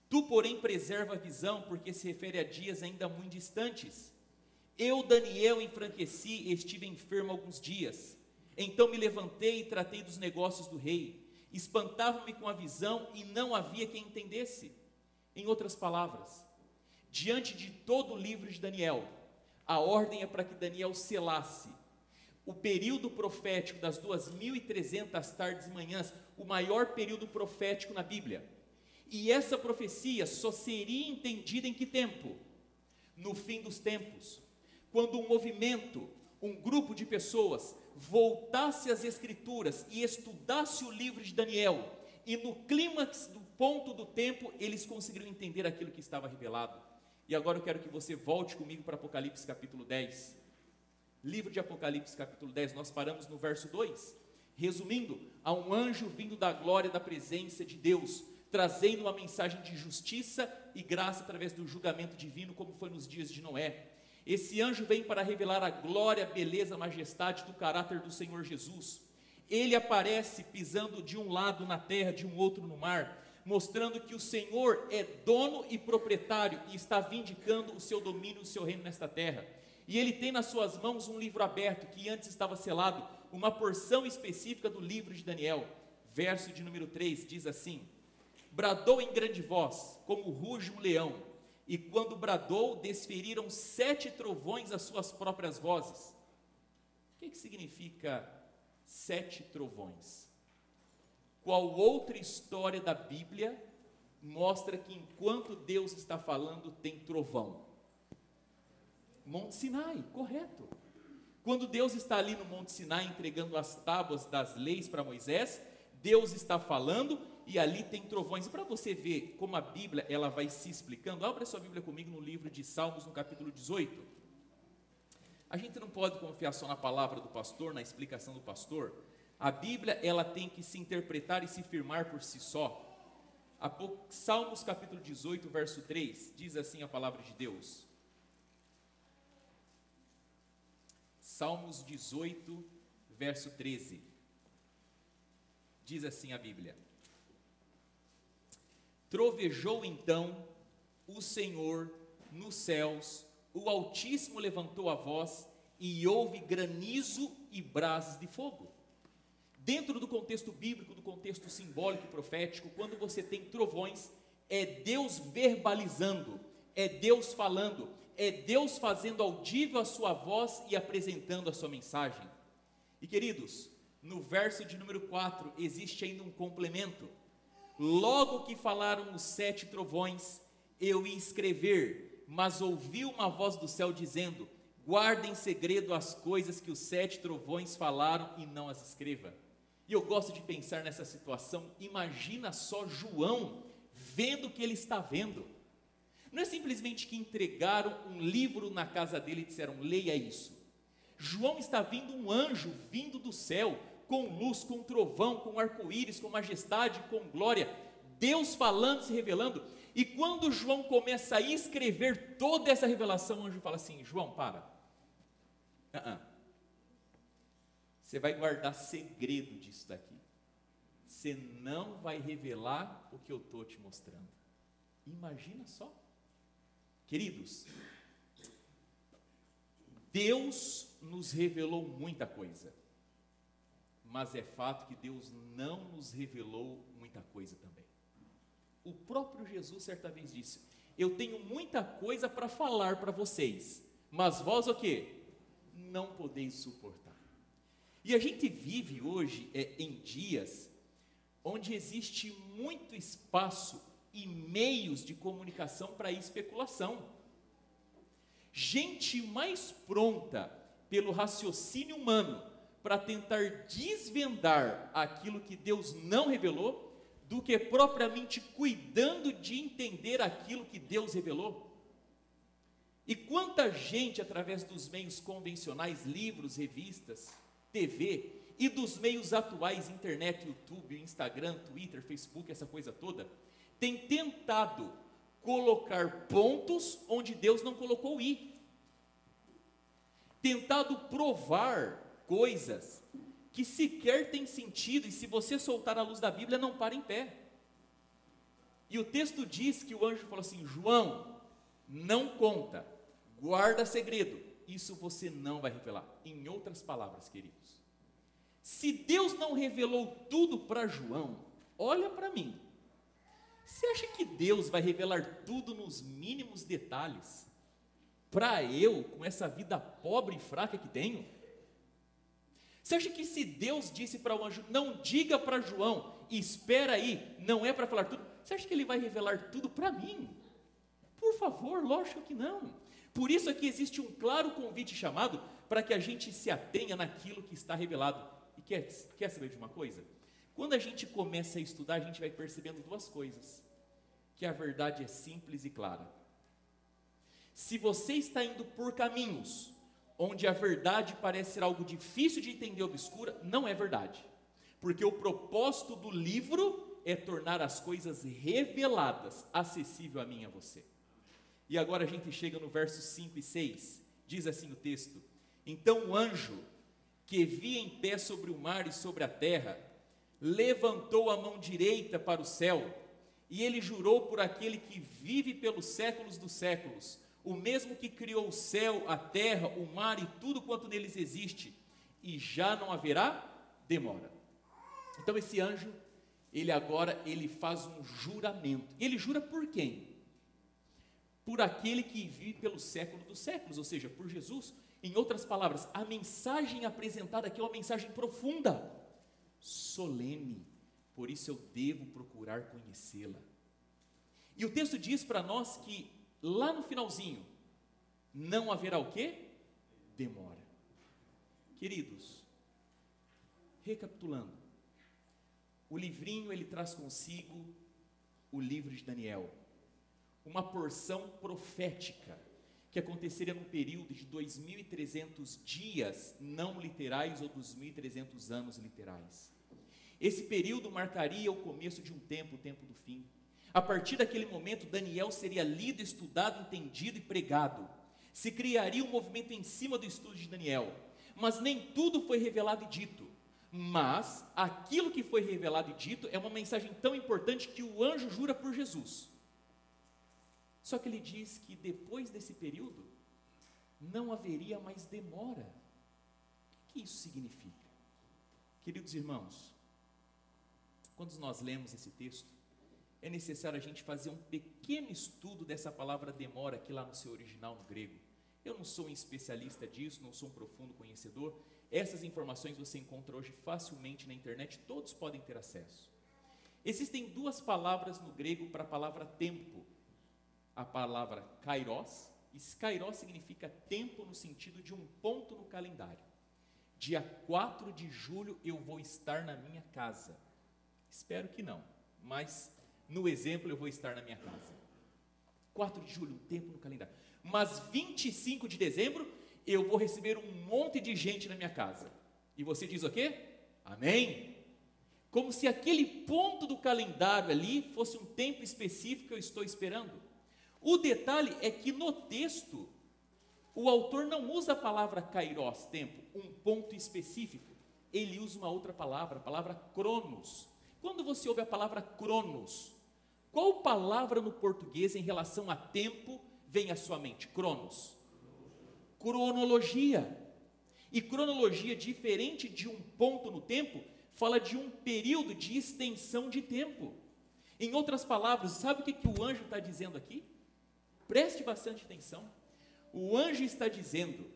[SPEAKER 5] Tu, porém, preserva a visão, porque se refere a dias ainda muito distantes. Eu, Daniel, enfranqueci e estive enfermo alguns dias. Então me levantei e tratei dos negócios do rei. Espantava-me com a visão e não havia quem entendesse. Em outras palavras, diante de todo o livro de Daniel, a ordem é para que Daniel selasse o período profético das 2.300 tardes e manhãs, o maior período profético na Bíblia. E essa profecia só seria entendida em que tempo? No fim dos tempos, quando um movimento, um grupo de pessoas voltasse às Escrituras e estudasse o livro de Daniel, e no clímax do ponto do tempo, eles conseguiriam entender aquilo que estava revelado. E agora eu quero que você volte comigo para Apocalipse capítulo 10. Livro de Apocalipse capítulo 10, nós paramos no verso 2. Resumindo, há um anjo vindo da glória da presença de Deus, trazendo uma mensagem de justiça e graça através do julgamento divino, como foi nos dias de Noé. Esse anjo vem para revelar a glória, a beleza, a majestade do caráter do Senhor Jesus. Ele aparece pisando de um lado na terra, de um outro no mar, mostrando que o Senhor é dono e proprietário e está vindicando o seu domínio, o seu reino nesta terra. E ele tem nas suas mãos um livro aberto, que antes estava selado, uma porção específica do livro de Daniel. Verso de número 3, diz assim: Bradou em grande voz, como ruge um leão, e quando bradou, desferiram 7 trovões as suas próprias vozes. O que significa 7 trovões? Qual outra história da Bíblia mostra que enquanto Deus está falando, tem trovão? Monte Sinai, correto. Quando Deus está ali no Monte Sinai entregando as tábuas das leis para Moisés, Deus está falando e ali tem trovões. E para você ver como a Bíblia ela vai se explicando, abra sua Bíblia comigo no livro de Salmos, no capítulo 18. A gente não pode confiar só na palavra do pastor, na explicação do pastor. A Bíblia ela tem que se interpretar e se firmar por si só. Salmos capítulo 18, verso 3, diz assim a palavra de Deus. Salmos 18, verso 13. Diz assim a Bíblia: trovejou então o Senhor nos céus, o Altíssimo levantou a voz e houve granizo e brasas de fogo. Dentro do contexto bíblico, do contexto simbólico e profético, quando você tem trovões, é Deus verbalizando, é Deus falando, é Deus fazendo audível a sua voz e apresentando a sua mensagem. E queridos, no verso de número 4, existe ainda um complemento. Logo que falaram os 7 trovões, eu ia escrever, mas ouvi uma voz do céu dizendo: guarda em segredo as coisas que os 7 trovões falaram e não as escreva. E eu gosto de pensar nessa situação. Imagina só João vendo o que ele está vendo. Não é simplesmente que entregaram um livro na casa dele e disseram: leia isso. João está vendo um anjo vindo do céu, com luz, com trovão, com arco-íris, com majestade, com glória, Deus falando, se revelando. E quando João começa a escrever toda essa revelação, o anjo fala assim: João, para. Você vai guardar segredo disso daqui. Você não vai revelar o que eu estou te mostrando. Imagina só. Queridos, Deus nos revelou muita coisa, mas é fato que Deus não nos revelou muita coisa também. O próprio Jesus certa vez disse: eu tenho muita coisa para falar para vocês, mas vós o quê? Não podeis suportar. E a gente vive hoje em dias onde existe muito espaço e meios de comunicação para especulação. Gente mais pronta pelo raciocínio humano para tentar desvendar aquilo que Deus não revelou, do que propriamente cuidando de entender aquilo que Deus revelou. E quanta gente, através dos meios convencionais, livros, revistas, TV, e dos meios atuais, internet, YouTube, Instagram, Twitter, Facebook, essa coisa toda, tem tentado colocar pontos onde Deus não colocou i. Tentado provar coisas que sequer têm sentido, e se você soltar a luz da Bíblia, não para em pé. E o texto diz que o anjo falou assim: João, não conta, guarda segredo, isso você não vai revelar. Em outras palavras, queridos, se Deus não revelou tudo para João, olha para mim, você acha que Deus vai revelar tudo nos mínimos detalhes para eu, com essa vida pobre e fraca que tenho? Você acha que se Deus disse para o anjo: não diga para João, espera aí, não é para falar tudo, você acha que ele vai revelar tudo para mim? Por favor, lógico que não. Por isso aqui existe um claro convite e chamado para que a gente se atenha naquilo que está revelado. E quer saber de uma coisa? Quando a gente começa a estudar, a gente vai percebendo duas coisas: que a verdade é simples e clara. Se você está indo por caminhos onde a verdade parece ser algo difícil de entender, obscura, não é verdade. Porque o propósito do livro é tornar as coisas reveladas, acessível a mim e a você. E agora a gente chega no verso 5 e 6, diz assim o texto: então o anjo, que via em pé sobre o mar e sobre a terra, levantou a mão direita para o céu, e ele jurou por aquele que vive pelos séculos dos séculos, o mesmo que criou o céu, a terra, o mar e tudo quanto neles existe, e já não haverá demora. Então esse anjo, ele faz um juramento. E ele jura por quem? por aquele que vive pelo século dos séculos, ou seja, por Jesus. Em outras palavras, a mensagem apresentada aqui é uma mensagem profunda, solene, por isso eu devo procurar conhecê-la. E o texto diz para nós que lá no finalzinho, não haverá o quê? Demora. Queridos, recapitulando, o livrinho ele traz consigo o livro de Daniel, uma porção profética que aconteceria num período de 2.300 dias não literais ou 2.300 anos literais. Esse período marcaria o começo de um tempo, o tempo do fim. A partir daquele momento, Daniel seria lido, estudado, entendido e pregado. Se criaria um movimento em cima do estudo de Daniel, mas nem tudo foi revelado e dito. Mas aquilo que foi revelado e dito é uma mensagem tão importante que o anjo jura por Jesus. Só que ele diz que depois desse período, não haveria mais demora. O que isso significa? Queridos irmãos, quando nós lemos esse texto, é necessário a gente fazer um pequeno estudo dessa palavra demora, aqui lá no seu original no grego. Eu não sou um especialista disso, não sou um profundo conhecedor. Essas informações você encontra hoje facilmente na internet, todos podem ter acesso. Existem duas palavras no grego para a palavra tempo. A palavra kairos, e kairos significa tempo no sentido de um ponto no calendário. Dia 4 de julho eu vou estar na minha casa. Espero que não, mas no exemplo eu vou estar na minha casa. 4 de julho, um tempo no calendário. Mas 25 de dezembro eu vou receber um monte de gente na minha casa. E você diz o quê? Amém? Como se aquele ponto do calendário ali fosse um tempo específico que eu estou esperando. O detalhe é que no texto, o autor não usa a palavra kairos, tempo, um ponto específico. Ele usa uma outra palavra, a palavra cronos. Quando você ouve a palavra cronos, qual palavra no português em relação a tempo vem à sua mente? Cronos. Cronologia. E cronologia, diferente de um ponto no tempo, fala de um período de extensão de tempo. Em outras palavras, sabe o que o anjo está dizendo aqui? Preste bastante atenção. O anjo está dizendo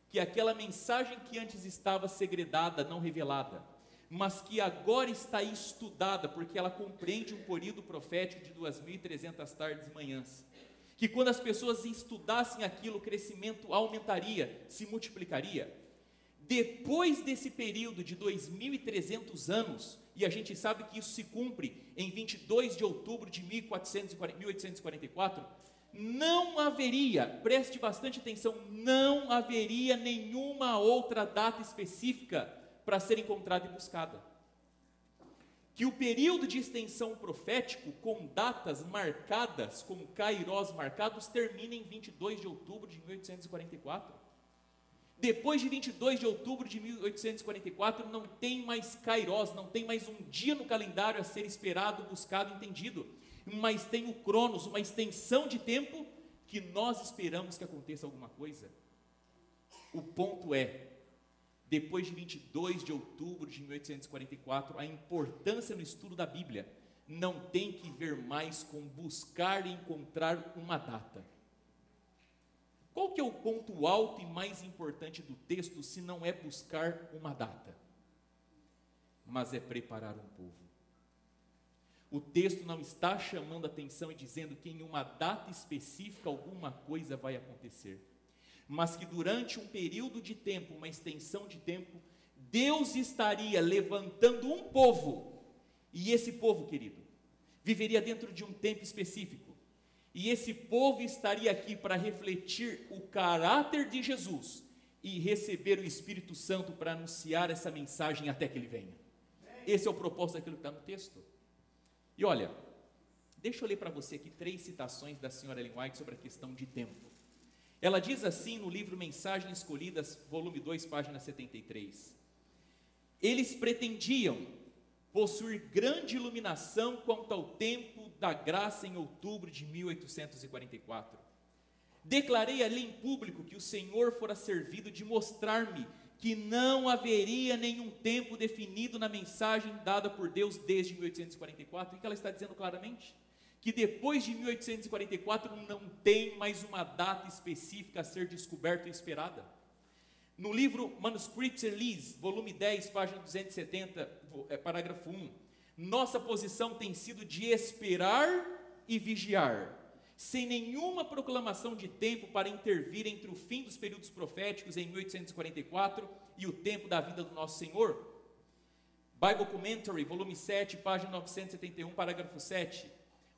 [SPEAKER 5] que aquela mensagem que antes estava segredada, não revelada, mas que agora está estudada, porque ela compreende um período profético de 2.300 tardes e manhãs, que quando as pessoas estudassem aquilo, o crescimento aumentaria, se multiplicaria. Depois desse período de 2.300 anos, e a gente sabe que isso se cumpre em 22 de outubro de 1844, não haveria, preste bastante atenção, não haveria nenhuma outra data específica para ser encontrada e buscada. Que o período de extensão profético, com datas marcadas, com kairos marcados, termina em 22 de outubro de 1844. Depois de 22 de outubro de 1844, não tem mais kairos, não tem mais um dia no calendário a ser esperado, buscado, entendido. Mas tem o cronos, uma extensão de tempo que nós esperamos que aconteça alguma coisa. O ponto é, depois de 22 de outubro de 1844, a importância no estudo da Bíblia não tem que ver mais com buscar e encontrar uma data. Qual que é o ponto alto e mais importante do texto, se não é buscar uma data? Mas é preparar um povo. O texto não está chamando a atenção e dizendo que em uma data específica alguma coisa vai acontecer, mas que durante um período de tempo, uma extensão de tempo, Deus estaria levantando um povo, e esse povo, querido, viveria dentro de um tempo específico, e esse povo estaria aqui para refletir o caráter de Jesus e receber o Espírito Santo para anunciar essa mensagem até que ele venha. Esse é o propósito daquilo que está no texto. E olha, deixa eu ler para você aqui 3 citações da senhora Ellen White sobre a questão de tempo. Ela diz assim no livro Mensagens Escolhidas, volume 2, página 73. Eles pretendiam possuir grande iluminação quanto ao tempo da graça em outubro de 1844. Declarei ali em público que o Senhor fora servido de mostrar-me que não haveria nenhum tempo definido na mensagem dada por Deus desde 1844. O que ela está dizendo claramente? que depois de 1844 não tem mais uma data específica a ser descoberta e esperada. No livro Manuscripts Elise, volume 10, página 270, parágrafo 1, nossa posição tem sido de esperar e vigiar, sem nenhuma proclamação de tempo para intervir entre o fim dos períodos proféticos em 1844 e o tempo da vinda do nosso Senhor. Bible Commentary, volume 7, página 971, parágrafo 7.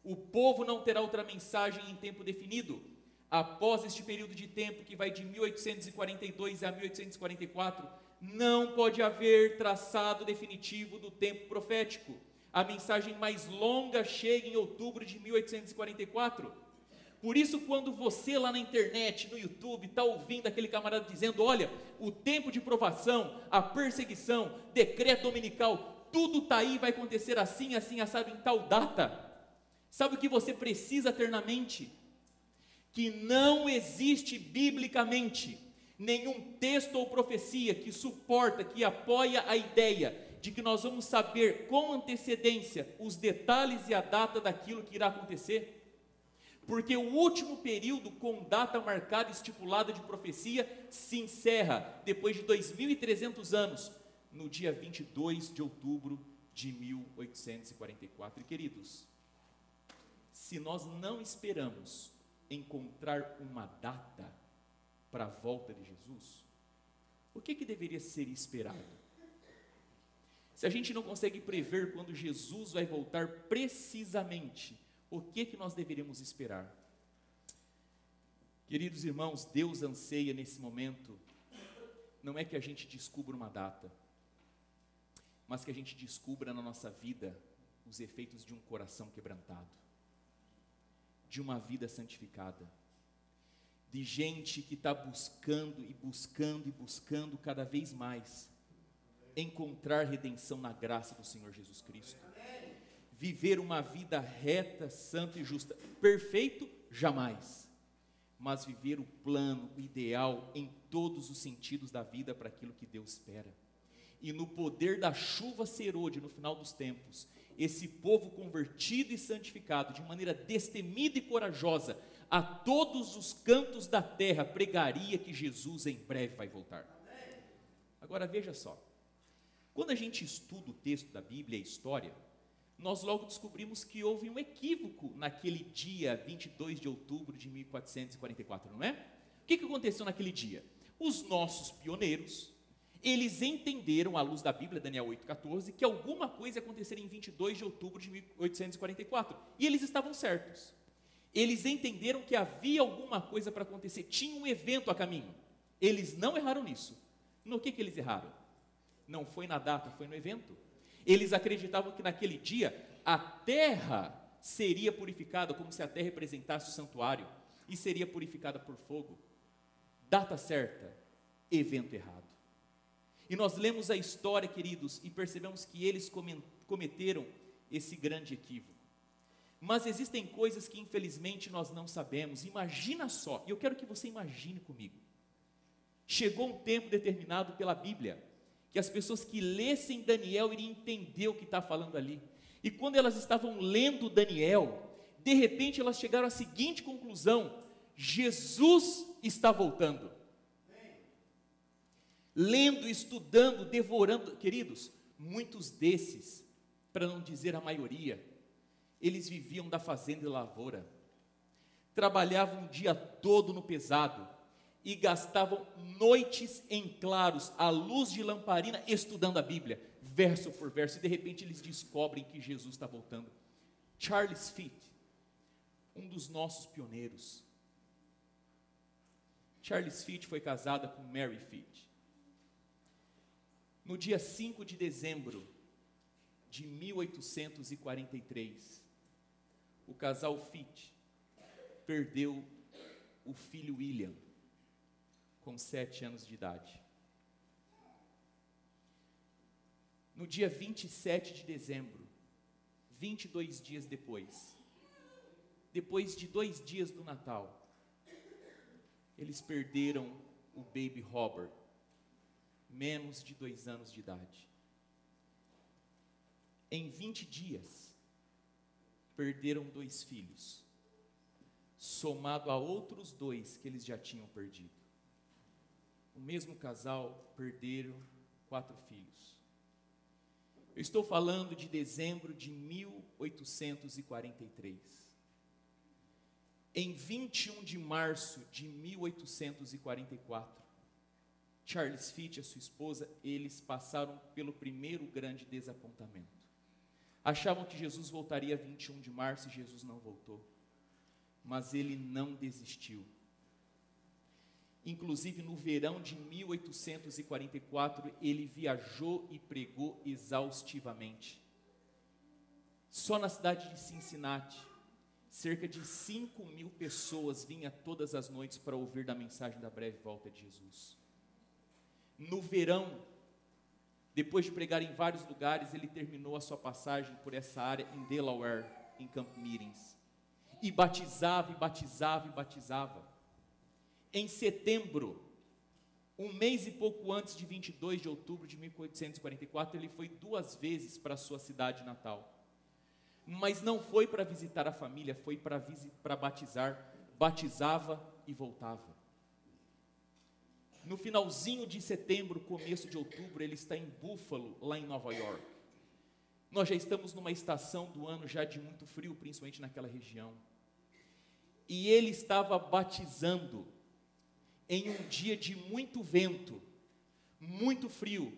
[SPEAKER 5] O povo não terá outra mensagem em tempo definido. Após este período de tempo, que vai de 1842 a 1844, não pode haver traçado definitivo do tempo profético. A mensagem mais longa chega em outubro de 1844. Por isso, quando você lá na internet, no YouTube, está ouvindo aquele camarada dizendo, olha, o tempo de provação, a perseguição, decreto dominical, tudo está aí, vai acontecer assim, assim, assado em tal data. Sabe o que você precisa ter na mente? Que não existe biblicamente nenhum texto ou profecia que suporta, que apoia a ideia de que nós vamos saber com antecedência os detalhes e a data daquilo que irá acontecer. Porque o último período com data marcada e estipulada de profecia se encerra depois de 2.300 anos, no dia 22 de outubro de 1844. E queridos, se nós não esperamos encontrar uma data para a volta de Jesus, o que deveria ser esperado? Se a gente não consegue prever quando Jesus vai voltar precisamente, o que nós deveríamos esperar? Queridos irmãos, Deus anseia nesse momento, não é que a gente descubra uma data, mas que a gente descubra na nossa vida os efeitos de um coração quebrantado, de uma vida santificada, de gente que está buscando e buscando e buscando cada vez mais encontrar redenção na graça do Senhor Jesus Cristo, viver uma vida reta, santa e justa, perfeito jamais, mas viver o plano, o ideal em todos os sentidos da vida para aquilo que Deus espera. E no poder da chuva serôdia no final dos tempos, esse povo convertido e santificado, de maneira destemida e corajosa, a todos os cantos da terra, pregaria que Jesus em breve vai voltar. Agora veja só, quando a gente estuda o texto da Bíblia e a história, nós logo descobrimos que houve um equívoco naquele dia 22 de outubro de 1444, não é? O que aconteceu naquele dia? Os nossos pioneiros, eles entenderam, à luz da Bíblia, Daniel 8,14, que alguma coisa ia acontecer em 22 de outubro de 1844, e eles estavam certos. Eles entenderam que havia alguma coisa para acontecer, tinha um evento a caminho. Eles não erraram nisso. No que eles erraram? Não foi na data, foi no evento. Eles acreditavam que naquele dia a terra seria purificada, como se a terra representasse o santuário, e seria purificada por fogo. Data certa, evento errado. E nós lemos a história, queridos, e percebemos que eles cometeram esse grande equívoco. Mas existem coisas que infelizmente nós não sabemos. Imagina só, e eu quero que você imagine comigo. Chegou um tempo determinado pela Bíblia, que as pessoas que lessem Daniel iriam entender o que está falando ali. E quando elas estavam lendo Daniel, de repente elas chegaram à seguinte conclusão: Jesus está voltando. Lendo, estudando, devorando, queridos, muitos desses, para não dizer a maioria, eles viviam da fazenda e lavoura, trabalhavam o dia todo no pesado, e gastavam noites em claros, à luz de lamparina, estudando a Bíblia, verso por verso, e de repente eles descobrem que Jesus está voltando. Charles Fitt, um dos nossos pioneiros. Charles Fitt foi casada com Mary Fitt. No dia 5 de dezembro de 1843, o casal Fitt perdeu o filho William, com 7 anos de idade. No dia 27 de dezembro, 22 dias depois de 2 dias do Natal, eles perderam o baby Robert, menos de 2 anos de idade. Em 20 dias, perderam 2 filhos, somado a outros 2 que eles já tinham perdido. O mesmo casal perderam 4 filhos. Eu estou falando de dezembro de 1843. Em 21 de março de 1844, Charles Fitch e a sua esposa, eles passaram pelo primeiro grande desapontamento. Achavam que Jesus voltaria 21 de março e Jesus não voltou. Mas ele não desistiu. Inclusive, no verão de 1844, ele viajou e pregou exaustivamente. Só na cidade de Cincinnati, cerca de 5.000 pessoas vinham todas as noites para ouvir da mensagem da breve volta de Jesus. No verão, depois de pregar em vários lugares, ele terminou a sua passagem por essa área em Delaware, em Camp Meetings. E batizava, e batizava, e batizava. Em setembro, um mês e pouco antes de 22 de outubro de 1844, ele foi 2 vezes para a sua cidade natal. Mas não foi para visitar a família, foi para batizar. Batizava e voltava. No finalzinho de setembro, começo de outubro, ele está em Buffalo, lá em Nova York. Nós já estamos numa estação do ano já de muito frio, principalmente naquela região. E ele estava batizando em um dia de muito vento, muito frio,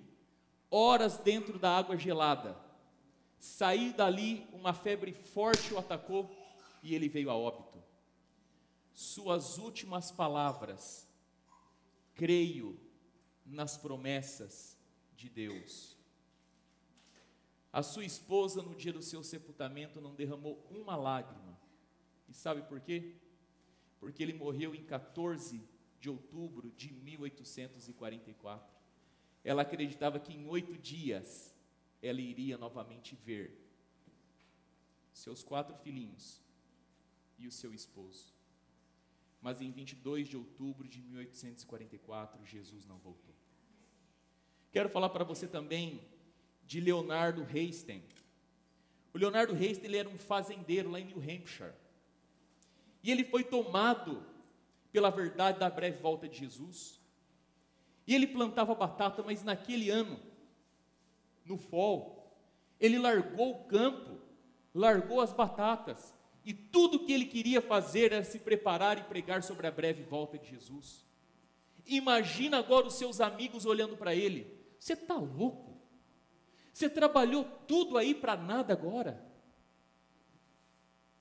[SPEAKER 5] horas dentro da água gelada. Saiu dali, uma febre forte o atacou e ele veio a óbito. Suas últimas palavras: creio nas promessas de Deus. A sua esposa, no dia do seu sepultamento, não derramou uma lágrima. E sabe por quê? Porque ele morreu em 14 de outubro de 1844. Ela acreditava que em 8 dias ela iria novamente ver seus 4 filhinhos e o seu esposo. Mas em 22 de outubro de 1844, Jesus não voltou. Quero falar para você também de Leonardo Hastings. O Leonardo Hastings, ele era um fazendeiro lá em New Hampshire. E ele foi tomado pela verdade da breve volta de Jesus. E ele plantava batata, mas naquele ano, no fall, ele largou o campo, largou as batatas, e tudo que ele queria fazer era se preparar e pregar sobre a breve volta de Jesus. Imagina agora os seus amigos olhando para ele: você está louco? Você trabalhou tudo aí para nada agora?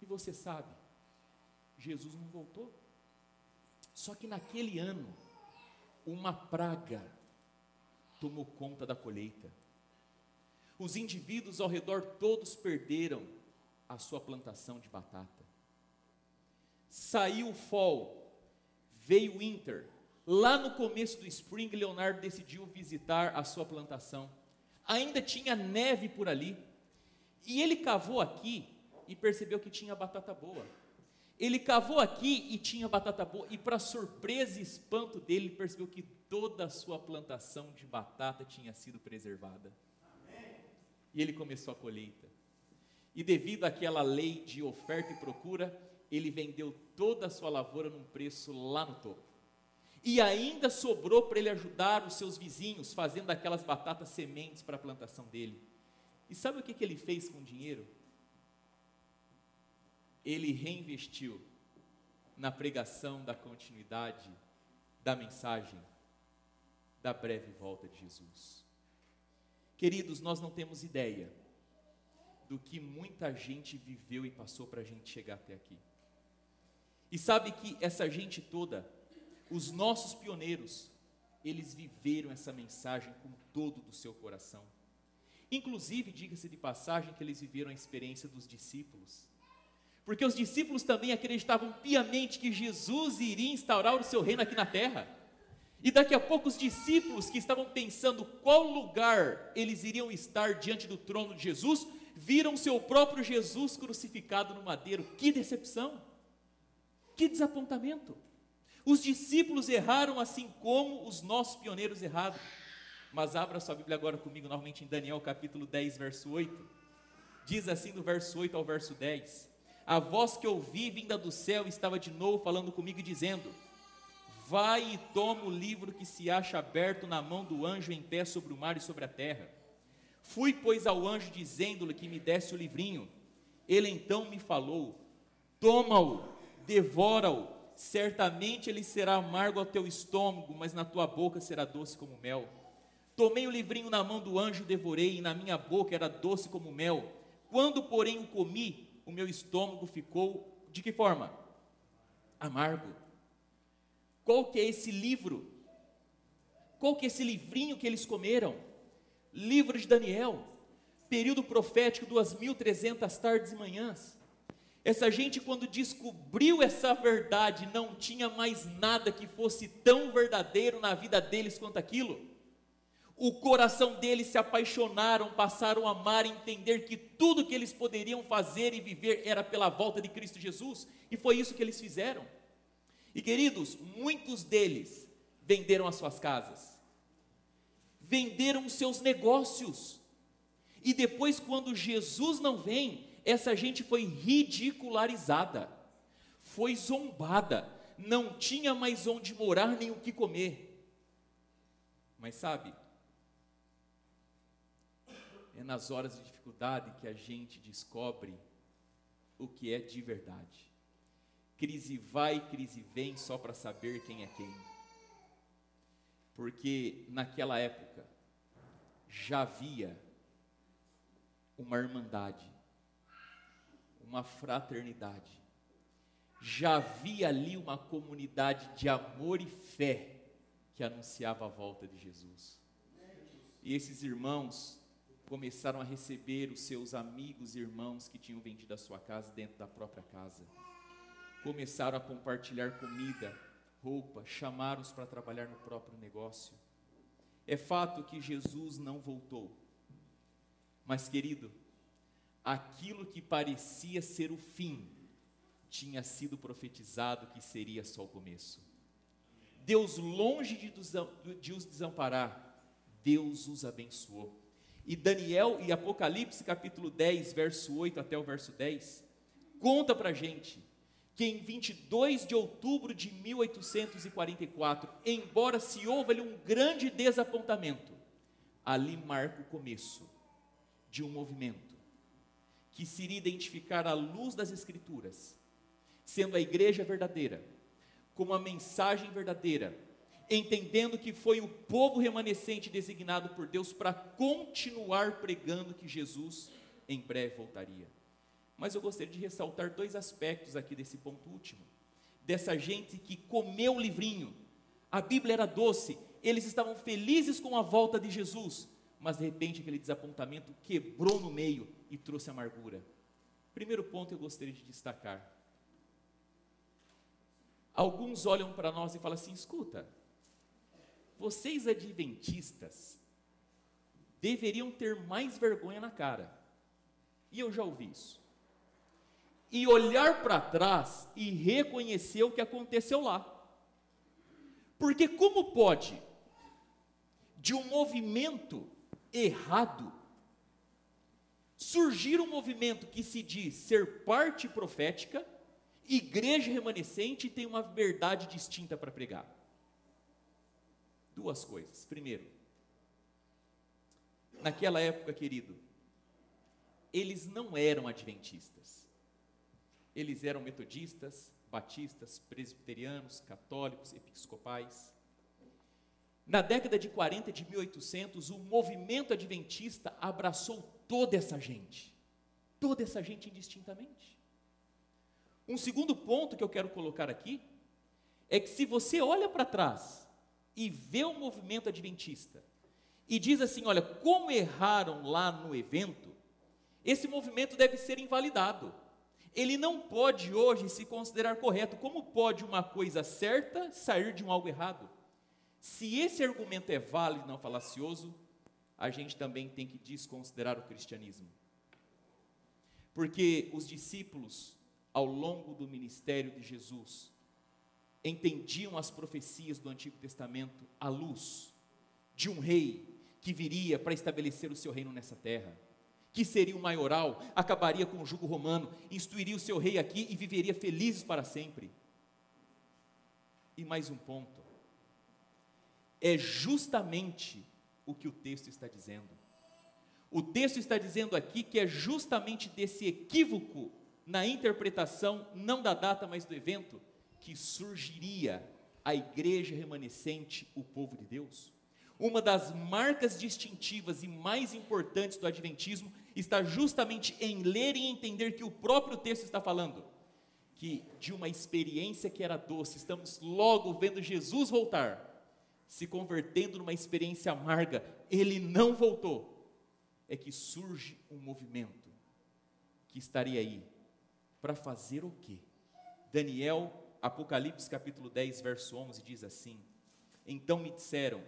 [SPEAKER 5] E você sabe, Jesus não voltou. Só que naquele ano, uma praga tomou conta da colheita. Os indivíduos ao redor todos perderam a sua plantação de batata. Saiu o fall, veio o winter. Lá no começo do spring, Leonardo decidiu visitar a sua plantação. Ainda tinha neve por ali. E ele cavou aqui e percebeu que tinha batata boa. Ele cavou aqui e tinha batata boa. E para surpresa e espanto dele, ele percebeu que toda a sua plantação de batata tinha sido preservada. E ele começou a colheita. E devido àquela lei de oferta e procura, ele vendeu toda a sua lavoura num preço lá no topo. E ainda sobrou para ele ajudar os seus vizinhos, fazendo aquelas batatas sementes para a plantação dele. E sabe o que ele fez com o dinheiro? Ele reinvestiu na pregação da continuidade da mensagem da breve volta de Jesus. Queridos, nós não temos ideia do que muita gente viveu e passou para a gente chegar até aqui. E sabe que essa gente toda, os nossos pioneiros, eles viveram essa mensagem com todo do seu coração. Inclusive, diga-se de passagem, que eles viveram a experiência dos discípulos. Porque os discípulos também acreditavam piamente que Jesus iria instaurar o seu reino aqui na terra. E daqui a pouco os discípulos que estavam pensando qual lugar eles iriam estar diante do trono de Jesus, viram seu próprio Jesus crucificado no madeiro. Que decepção! Que desapontamento! Os discípulos erraram assim como os nossos pioneiros erraram. Mas abra sua Bíblia agora comigo novamente em Daniel capítulo 10, verso 8. Diz assim do verso 8 ao verso 10: a voz que ouvi vinda do céu estava de novo falando comigo e dizendo: vai e toma o livro que se acha aberto na mão do anjo em pé sobre o mar e sobre a terra. Fui, pois, ao anjo dizendo-lhe que me desse o livrinho. Ele então me falou: toma-o, devora-o, certamente ele será amargo ao teu estômago, mas na tua boca será doce como mel. Tomei o livrinho na mão do anjo, devorei, e na minha boca era doce como mel. Quando, porém, o comi, o meu estômago ficou, de que forma? Amargo. Qual que é esse livro? Qual que é esse livrinho que eles comeram? Livro de Daniel, período profético, 2.300 tardes e manhãs. Essa gente, quando descobriu essa verdade, não tinha mais nada que fosse tão verdadeiro na vida deles quanto aquilo. O coração deles se apaixonaram, passaram a amar e entender que tudo que eles poderiam fazer e viver era pela volta de Cristo Jesus, e foi isso que eles fizeram. E queridos, muitos deles venderam as suas casas, venderam os seus negócios, e depois, quando Jesus não vem, essa gente foi ridicularizada, foi zombada, não tinha mais onde morar nem o que comer. Mas sabe, é nas horas de dificuldade que a gente descobre o que é de verdade. Crise vai, crise vem, só para saber quem é quem. Porque naquela época já havia uma irmandade, uma fraternidade, já havia ali uma comunidade de amor e fé que anunciava a volta de Jesus. E esses irmãos começaram a receber os seus amigos e irmãos que tinham vendido a sua casa dentro da própria casa. Começaram a compartilhar comida, roupa, chamaram-os para trabalhar no próprio negócio. É fato que Jesus não voltou. Mas, querido, aquilo que parecia ser o fim, tinha sido profetizado que seria só o começo. Deus, longe de os desamparar, Deus os abençoou. E Daniel e Apocalipse capítulo 10, verso 8 até o verso 10, conta para a gente que em 22 de outubro de 1844, embora se houve ali um grande desapontamento, ali marca o começo de um movimento que se iria identificar à luz das Escrituras, sendo a igreja verdadeira, como a mensagem verdadeira, entendendo que foi o povo remanescente designado por Deus para continuar pregando que Jesus em breve voltaria. Mas eu gostaria de ressaltar dois aspectos aqui desse ponto último, dessa gente que comeu o livrinho, a Bíblia era doce, eles estavam felizes com a volta de Jesus, mas de repente aquele desapontamento quebrou no meio e trouxe amargura. Primeiro ponto eu gostaria de destacar, alguns olham para nós e falam assim: escuta, vocês adventistas deveriam ter mais vergonha na cara. E eu já ouvi isso. E olhar para trás e reconhecer o que aconteceu lá. Porque como pode, de um movimento errado, surgir um movimento que se diz ser parte profética, igreja remanescente, e tem uma verdade distinta para pregar? Duas coisas. Primeiro, naquela época, querido, eles não eram adventistas. Eles eram metodistas, batistas, presbiterianos, católicos, episcopais. Na década de 40 de 1800, o movimento adventista abraçou toda essa gente indistintamente. Um segundo ponto que eu quero colocar aqui é que se você olha para trás e vê o movimento adventista e diz assim: olha, como erraram lá no evento, esse movimento deve ser invalidado. Ele não pode hoje se considerar correto. Como pode uma coisa certa sair de um algo errado? Se esse argumento é válido e não falacioso, a gente também tem que desconsiderar o cristianismo. Porque os discípulos, ao longo do ministério de Jesus, entendiam as profecias do Antigo Testamento à luz de um rei que viria para estabelecer o seu reino nessa terra, que seria o maioral, acabaria com o jugo romano, instituiria o seu rei aqui e viveria felizes para sempre. E mais um ponto, é justamente o que o texto está dizendo. O texto está dizendo aqui que é justamente desse equívoco na interpretação, não da data, mas do evento, que surgiria a igreja remanescente, o povo de Deus. Uma das marcas distintivas e mais importantes do adventismo está justamente em ler e entender que o próprio texto está falando, que de uma experiência que era doce, estamos logo vendo Jesus voltar, se convertendo numa experiência amarga, ele não voltou, é que surge um movimento que estaria aí, para fazer o quê? Daniel, Apocalipse capítulo 10, verso 11, diz assim: então me disseram,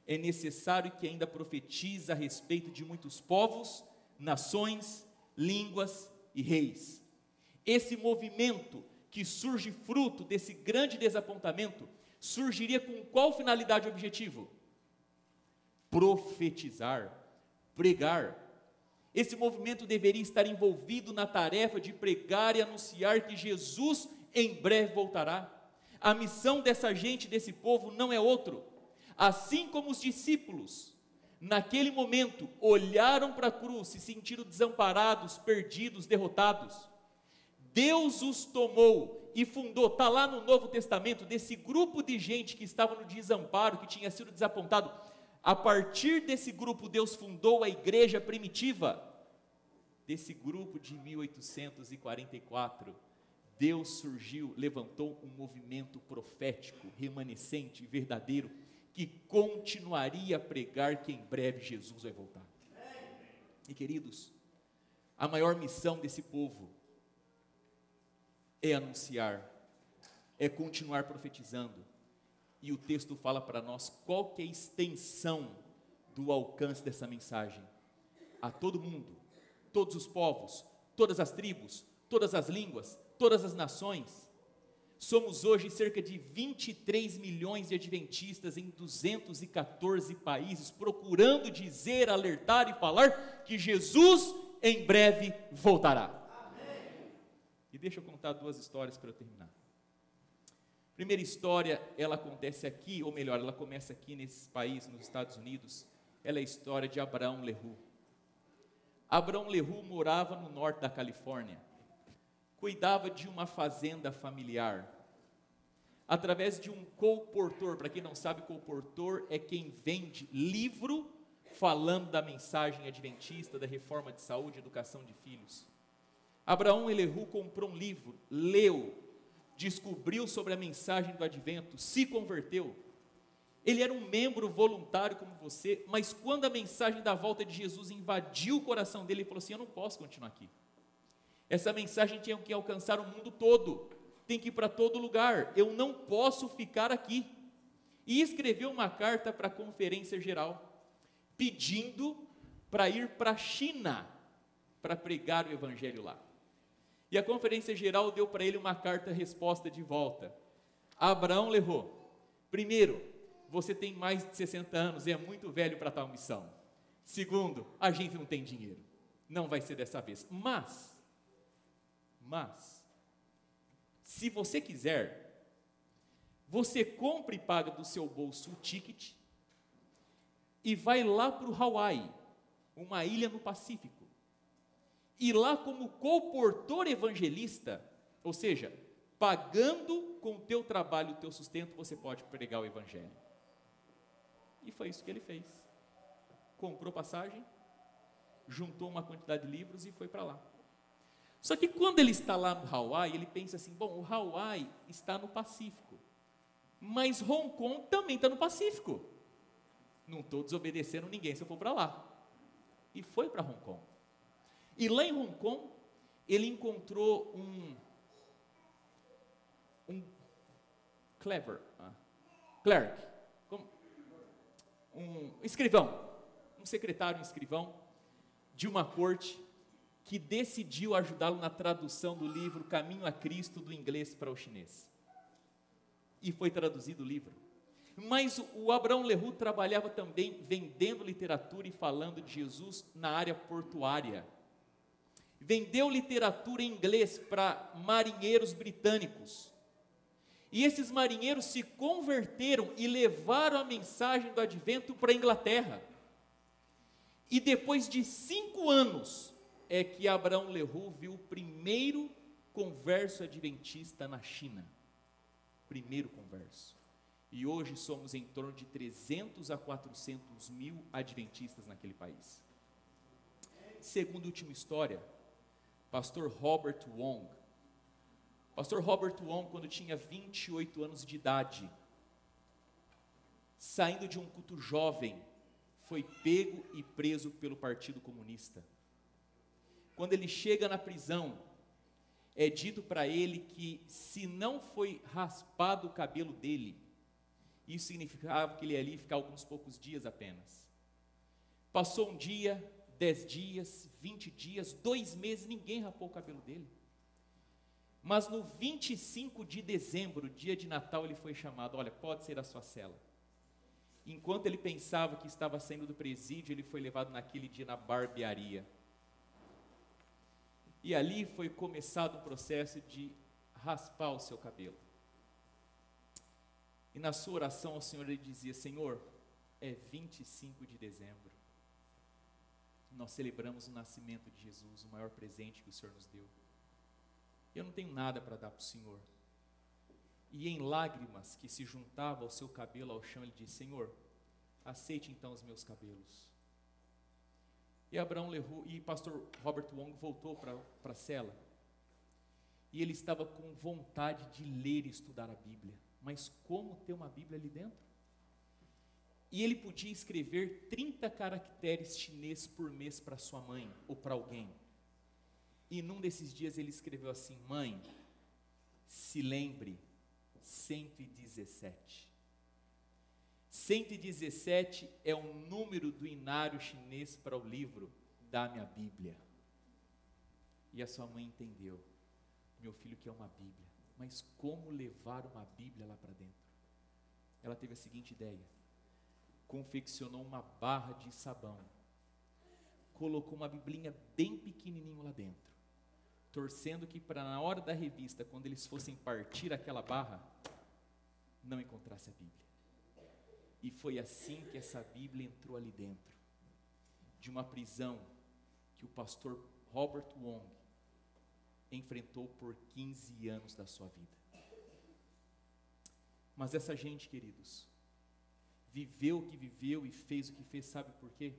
[SPEAKER 5] é necessário que ainda profetize a respeito de muitos povos, nações, línguas e reis. Esse movimento que surge fruto desse grande desapontamento, surgiria com qual finalidade e objetivo? Profetizar, pregar. Esse movimento deveria estar envolvido na tarefa de pregar e anunciar que Jesus em breve voltará. A missão dessa gente, desse povo, não é outro. Assim como os discípulos, naquele momento, olharam para a cruz, se sentiram desamparados, perdidos, derrotados, Deus os tomou e fundou, está lá no Novo Testamento, desse grupo de gente que estava no desamparo, que tinha sido desapontado. A partir desse grupo, Deus fundou a igreja primitiva. Desse grupo de 1844, Deus surgiu, levantou um movimento profético, remanescente, verdadeiro, que continuaria a pregar que em breve Jesus vai voltar. E queridos, a maior missão desse povo é anunciar, é continuar profetizando. E o texto fala para nós qual que é a extensão do alcance dessa mensagem. A todo mundo, todos os povos, todas as tribos, todas as línguas, todas as nações. Somos hoje cerca de 23 milhões de adventistas em 214 países, procurando dizer, alertar e falar que Jesus em breve voltará. Amém. E deixa eu contar duas histórias para eu terminar. Primeira história, ela acontece aqui, ou melhor, ela começa aqui nesse país, nos Estados Unidos. Ela é a história de Abraão Leroux. Abraão Leroux morava no norte da Califórnia, cuidava de uma fazenda familiar, através de um colportor. Para quem não sabe, colportor é quem vende livro falando da mensagem adventista, da reforma de saúde e educação de filhos. Abraão Leroux comprou um livro, leu, descobriu sobre a mensagem do advento, se converteu. Ele era um membro voluntário como você, mas quando a mensagem da volta de Jesus invadiu o coração dele, ele falou assim: eu não posso continuar aqui. Essa mensagem tinha que alcançar o mundo todo, tem que ir para todo lugar, eu não posso ficar aqui. E escreveu uma carta para a Conferência Geral, pedindo para ir para a China, para pregar o Evangelho lá. E a Conferência Geral deu para ele uma carta-resposta de volta. Abraão Leroux, primeiro, você tem mais de 60 anos e é muito velho para tal missão. Segundo, a gente não tem dinheiro, não vai ser dessa vez. Mas, se você quiser, você compra e paga do seu bolso o ticket e vai lá para o Hawaii, uma ilha no Pacífico. E lá como colportor evangelista, ou seja, pagando com o teu trabalho, o teu sustento, você pode pregar o Evangelho. E foi isso que ele fez. Comprou passagem, juntou uma quantidade de livros e foi para lá. Só que quando ele está lá no Hawaii, ele pensa assim: bom, o Hawaii está no Pacífico, mas Hong Kong também está no Pacífico. Não estou desobedecendo ninguém se eu for para lá. E foi para Hong Kong. E lá em Hong Kong, ele encontrou um clerk, um escrivão, um secretário, um escrivão de uma corte que decidiu ajudá-lo na tradução do livro Caminho a Cristo, do inglês para o chinês. E foi traduzido o livro. Mas o Abraão Lerroux trabalhava também vendendo literatura e falando de Jesus na área portuária. Vendeu literatura em inglês para marinheiros britânicos. E esses marinheiros se converteram e levaram a mensagem do advento para a Inglaterra. E depois de 5 anos é que Abraão Lerroux viu o primeiro converso adventista na China. Primeiro converso. E hoje somos em torno de 300 a 400 mil adventistas naquele país. Segundo a última história, pastor Robert Wong. Pastor Robert Wong, quando tinha 28 anos de idade, saindo de um culto jovem, foi pego e preso pelo Partido Comunista. Quando ele chega na prisão, é dito para ele que se não foi raspado o cabelo dele, isso significava que ele ia ali ficar alguns poucos dias apenas. Passou um dia, 10 dias, 20 dias, 2 meses, ninguém rapou o cabelo dele. Mas no 25 de dezembro, dia de Natal, ele foi chamado, olha, pode ser a sua cela. Enquanto ele pensava que estava saindo do presídio, ele foi levado naquele dia na barbearia. E ali foi começado o processo de raspar o seu cabelo. E na sua oração ao Senhor ele dizia, Senhor, é 25 de dezembro. Nós celebramos o nascimento de Jesus, o maior presente que o Senhor nos deu. Eu não tenho nada para dar para o Senhor. E em lágrimas que se juntavam ao seu cabelo ao chão, ele disse, Senhor, aceite então os meus cabelos. E Abraão Lerroux e pastor Robert Wong voltou para a cela. E ele estava com vontade de ler e estudar a Bíblia. Mas como ter uma Bíblia ali dentro? E ele podia escrever 30 caracteres chinês por mês para sua mãe ou para alguém. E num desses dias ele escreveu assim, mãe, se lembre, 117. 117 é o número do inário chinês para o livro Dá-me a Bíblia. E a sua mãe entendeu, meu filho quer uma Bíblia, mas como levar uma Bíblia lá para dentro? Ela teve a seguinte ideia, confeccionou uma barra de sabão, colocou uma biblinha bem pequenininho lá dentro, torcendo que para na hora da revista, quando eles fossem partir aquela barra, não encontrasse a Bíblia. E foi assim que essa Bíblia entrou ali dentro, de uma prisão que o pastor Robert Wong enfrentou por 15 anos da sua vida. Mas essa gente, queridos, viveu o que viveu e fez o que fez, sabe por quê?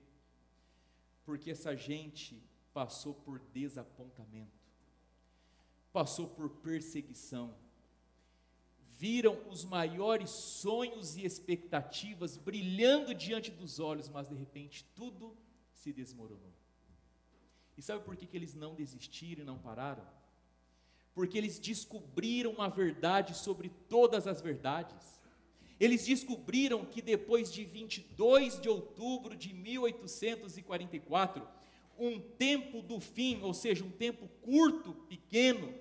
[SPEAKER 5] Porque essa gente passou por desapontamento, passou por perseguição, viram os maiores sonhos e expectativas brilhando diante dos olhos, mas de repente tudo se desmoronou. E sabe por que eles não desistiram e não pararam? Porque eles descobriram uma verdade sobre todas as verdades. Eles descobriram que depois de 22 de outubro de 1844, um tempo do fim, ou seja, um tempo curto, pequeno,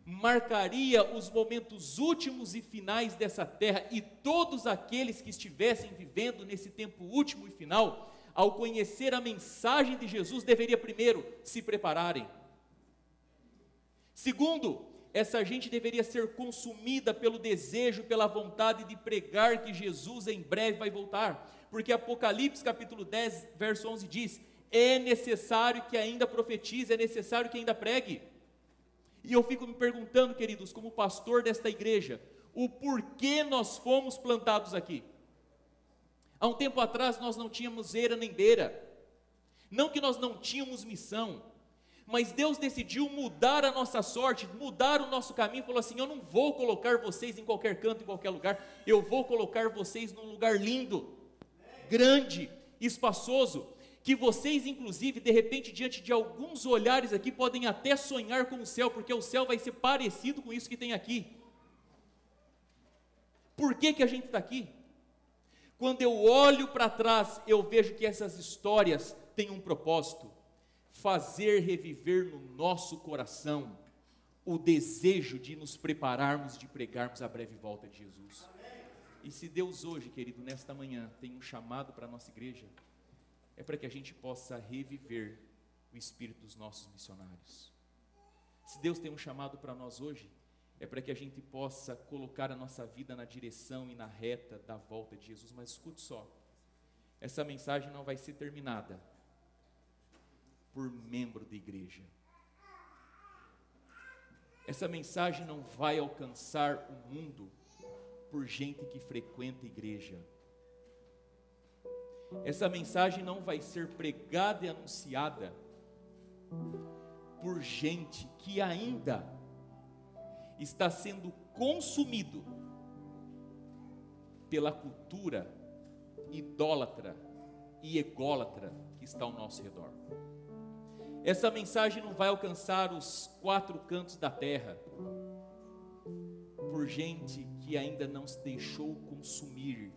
[SPEAKER 5] marcaria os momentos últimos e finais dessa terra, e todos aqueles que estivessem vivendo nesse tempo último e final, ao conhecer a mensagem de Jesus, deveria primeiro se prepararem. Segundo, essa gente deveria ser consumida pelo desejo, pela vontade de pregar que Jesus em breve vai voltar, porque Apocalipse capítulo 10, verso 11 diz, é necessário que ainda profetize, é necessário que ainda pregue. E eu fico me perguntando, queridos, como pastor desta igreja, o porquê nós fomos plantados aqui. Há um tempo atrás nós não tínhamos eira nem beira, não que nós não tínhamos missão, mas Deus decidiu mudar a nossa sorte, mudar o nosso caminho, falou assim, eu não vou colocar vocês em qualquer canto, em qualquer lugar, eu vou colocar vocês num lugar lindo, grande, espaçoso, que vocês inclusive, de repente, diante de alguns olhares aqui, podem até sonhar com o céu, porque o céu vai ser parecido com isso que tem aqui. Por que a gente está aqui? Quando eu olho para trás, eu vejo que essas histórias têm um propósito, fazer reviver no nosso coração o desejo de nos prepararmos, de pregarmos a breve volta de Jesus. E se Deus hoje, querido, nesta manhã, tem um chamado para a nossa igreja, é para que a gente possa reviver o espírito dos nossos missionários. Se Deus tem um chamado para nós hoje, é para que a gente possa colocar a nossa vida na direção e na reta da volta de Jesus. Mas escute só, essa mensagem não vai ser terminada por membro da igreja. Essa mensagem não vai alcançar o mundo por gente que frequenta a igreja. Essa mensagem não vai ser pregada e anunciada por gente que ainda está sendo consumido pela cultura idólatra e ególatra que está ao nosso redor. Essa mensagem não vai alcançar os quatro cantos da terra por gente que ainda não se deixou consumir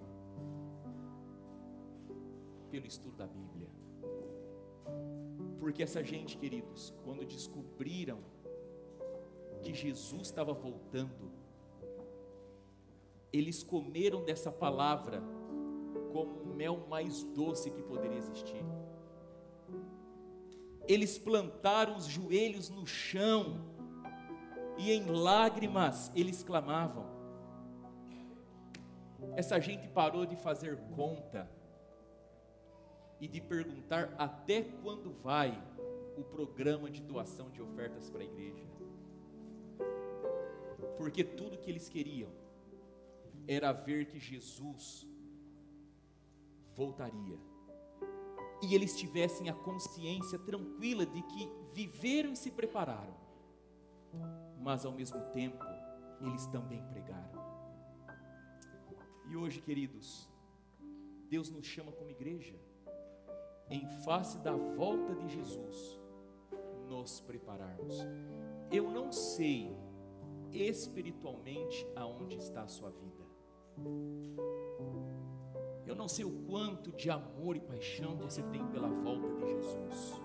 [SPEAKER 5] pelo estudo da Bíblia. Porque essa gente, queridos, quando descobriram que Jesus estava voltando, eles comeram dessa palavra como o mel mais doce que poderia existir. Eles plantaram os joelhos no chão e em lágrimas eles clamavam. Essa gente parou de fazer conta e de perguntar até quando vai o programa de doação de ofertas para a igreja. Porque tudo que eles queriam era ver que Jesus voltaria. E eles tivessem a consciência tranquila de que viveram e se prepararam. Mas ao mesmo tempo, eles também pregaram. E hoje, queridos, Deus nos chama como igreja, em face da volta de Jesus, nos prepararmos. Eu não sei espiritualmente aonde está a sua vida. Eu não sei o quanto de amor e paixão você tem pela volta de Jesus.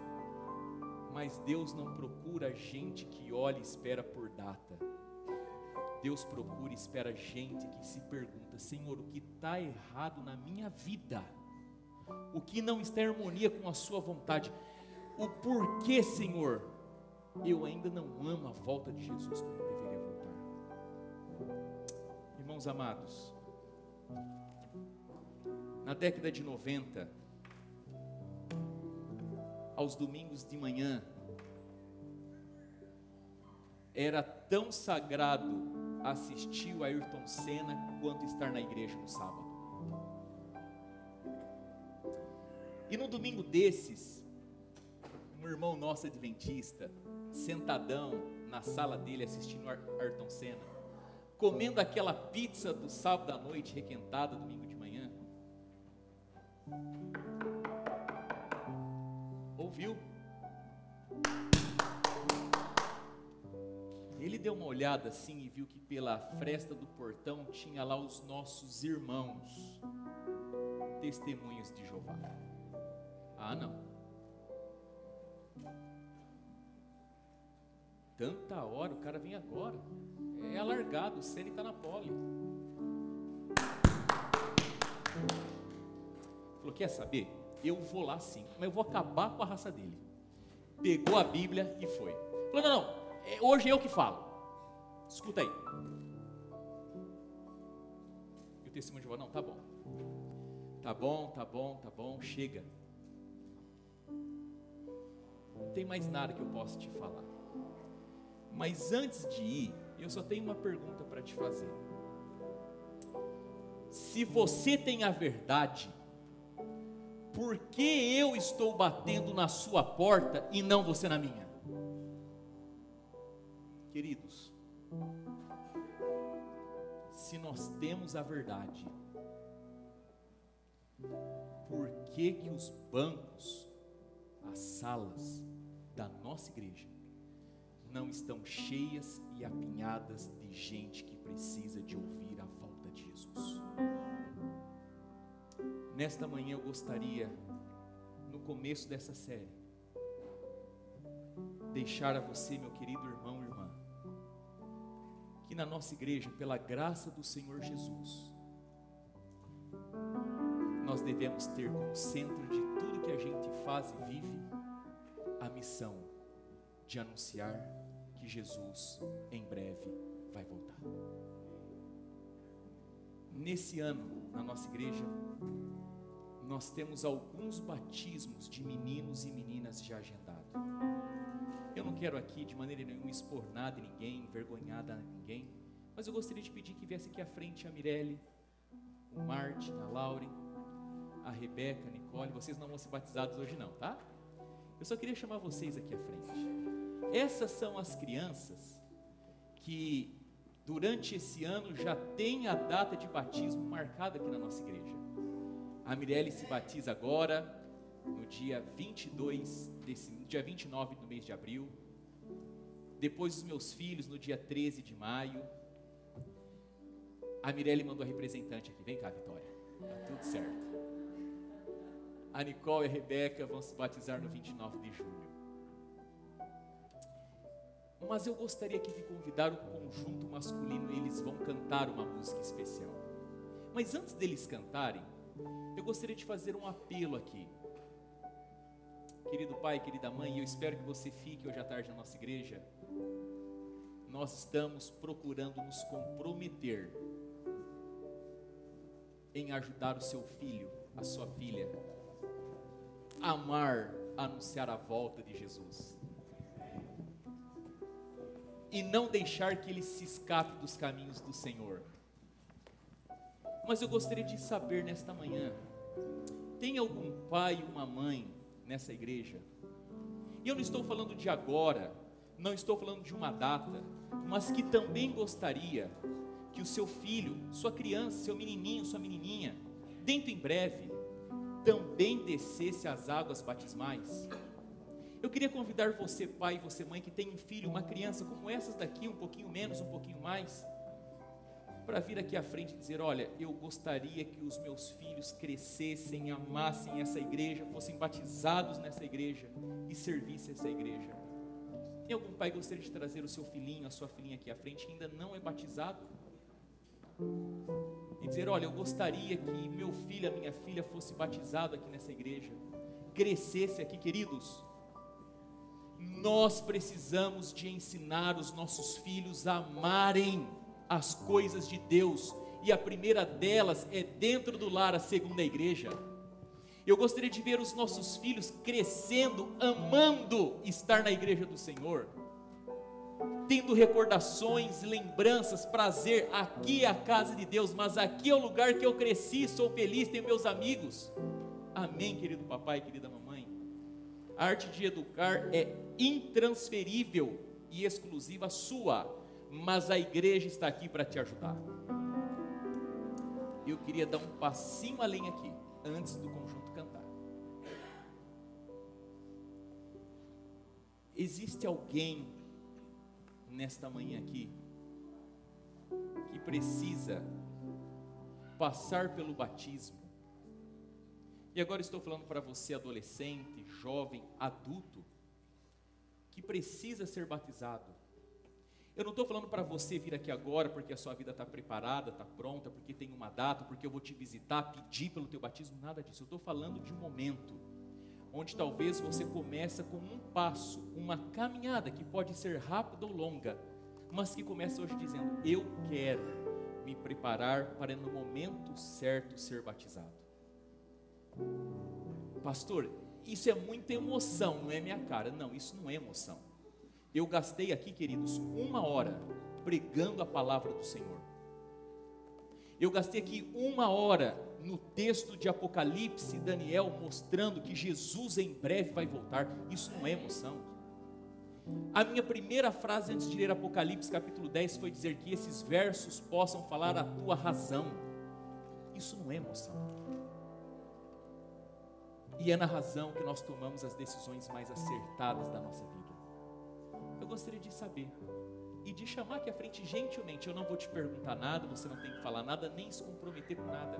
[SPEAKER 5] Mas Deus não procura gente que olha e espera por data. Deus procura e espera gente que se pergunta: Senhor, o que está errado na minha vida? O que não está em harmonia com a sua vontade? O porquê, Senhor, eu ainda não amo a volta de Jesus como deveria voltar? Irmãos amados, na década de 90, aos domingos de manhã, era tão sagrado assistir o Ayrton Senna quanto estar na igreja no sábado. E no domingo desses, um irmão nosso adventista, sentadão na sala dele assistindo o Ayrton Senna, comendo aquela pizza do sábado à noite requentada domingo de manhã, ouviu? Ele deu uma olhada assim e viu que pela fresta do portão tinha lá os nossos irmãos, testemunhas de Jeová. Ah, não. Tanta hora, o cara vem agora. É alargado, o Senna está na pole. Falou: quer saber? Eu vou lá sim, mas eu vou acabar com a raça dele. Pegou a Bíblia e foi. Falou: não, hoje é eu que falo. Escuta aí. E o testemunho de Jeová: não, tá bom. Tá bom, chega. Não tem mais nada que eu possa te falar. Mas antes de ir, eu só tenho uma pergunta para te fazer. Se você tem a verdade, por que eu estou batendo na sua porta e não você na minha? Queridos, se nós temos a verdade, por que que os bancos, as salas da nossa igreja não estão cheias e apinhadas de gente que precisa de ouvir a volta de Jesus? Nesta manhã eu gostaria, no começo dessa série, deixar a você, meu querido irmão e irmã, que na nossa igreja, pela graça do Senhor Jesus, devemos ter como centro de tudo que a gente faz e vive a missão de anunciar que Jesus em breve vai voltar. Nesse ano, na nossa igreja, nós temos alguns batismos de meninos e meninas já agendados. Eu não quero aqui de maneira nenhuma expor nada em ninguém, envergonhar ninguém, mas eu gostaria de pedir que viesse aqui à frente a Mirelle, o Martin, a Lauren, a Rebeca, a Nicole. Vocês não vão ser batizados hoje não, tá? Eu só queria chamar vocês aqui à frente. Essas são as crianças que durante esse ano já tem a data de batismo marcada aqui na nossa igreja. A Mirelle se batiza agora, no dia 29 do mês de abril. Depois os meus filhos no dia 13 de maio. A Mirelle mandou a representante aqui. Vem cá, Vitória. Tá tudo certo. A Nicole e a Rebeca vão se batizar no 29 de julho. Mas eu gostaria aqui de convidar o conjunto masculino. Eles vão cantar uma música especial. Mas antes deles cantarem, eu gostaria de fazer um apelo aqui. Querido pai, querida mãe, eu espero que você fique hoje à tarde na nossa igreja. Nós estamos procurando nos comprometer em ajudar o seu filho, a sua filha, a amar, a anunciar a volta de Jesus. E não deixar que ele se escape dos caminhos do Senhor. Mas eu gostaria de saber nesta manhã, tem algum pai ou uma mãe nessa igreja? E eu não estou falando de agora, não estou falando de uma data, mas que também gostaria que o seu filho, sua criança, seu menininho, sua menininha, dentro em breve, também descesse as águas batismais. Eu queria convidar você, pai e você, mãe, que tem um filho, uma criança como essas daqui, um pouquinho menos, um pouquinho mais, para vir aqui à frente e dizer: olha, eu gostaria que os meus filhos crescessem, amassem essa igreja, fossem batizados nessa igreja e servissem essa igreja. Tem algum pai que gostaria de trazer o seu filhinho, a sua filhinha aqui à frente, que ainda não é batizado? E dizer: olha, eu gostaria que meu filho, a minha filha fosse batizado aqui nessa igreja, crescesse aqui. Queridos, nós precisamos de ensinar os nossos filhos a amarem as coisas de Deus, e a primeira delas é dentro do lar, a segunda, a igreja. Eu gostaria de ver os nossos filhos crescendo, amando estar na igreja do Senhor, tendo recordações, lembranças, prazer. Aqui é a casa de Deus, mas aqui é o lugar que eu cresci, sou feliz, tenho meus amigos. Amém, querido papai, querida mamãe. A arte de educar é intransferível e exclusiva sua, mas a igreja está aqui para te ajudar. Eu queria dar um passinho além aqui, antes do conjunto cantar. Existe alguém nesta manhã aqui que precisa passar pelo batismo? E agora estou falando para você, adolescente, jovem, adulto, que precisa ser batizado. Eu não estou falando para você vir aqui agora porque a sua vida está preparada, está pronta, porque tem uma data, porque eu vou te visitar, pedir pelo teu batismo, nada disso. Eu estou falando de um momento onde talvez você começa com um passo, uma caminhada que pode ser rápida ou longa, mas que começa hoje dizendo: eu quero me preparar para no momento certo ser batizado. Pastor, isso é muita emoção, não é minha cara. Não, isso não é emoção. Eu gastei aqui, queridos, 1 hora pregando a palavra do Senhor. Eu gastei aqui 1 hora no texto de Apocalipse e Daniel, mostrando que Jesus em breve vai voltar. Isso não é emoção. A minha primeira frase antes de ler Apocalipse capítulo 10 foi dizer que esses versos possam falar a tua razão. Isso não é emoção. E é na razão que nós tomamos as decisões mais acertadas da nossa vida. Eu gostaria de saber e de chamar aqui à frente gentilmente. Eu não vou te perguntar nada, você não tem que falar nada, nem se comprometer com nada,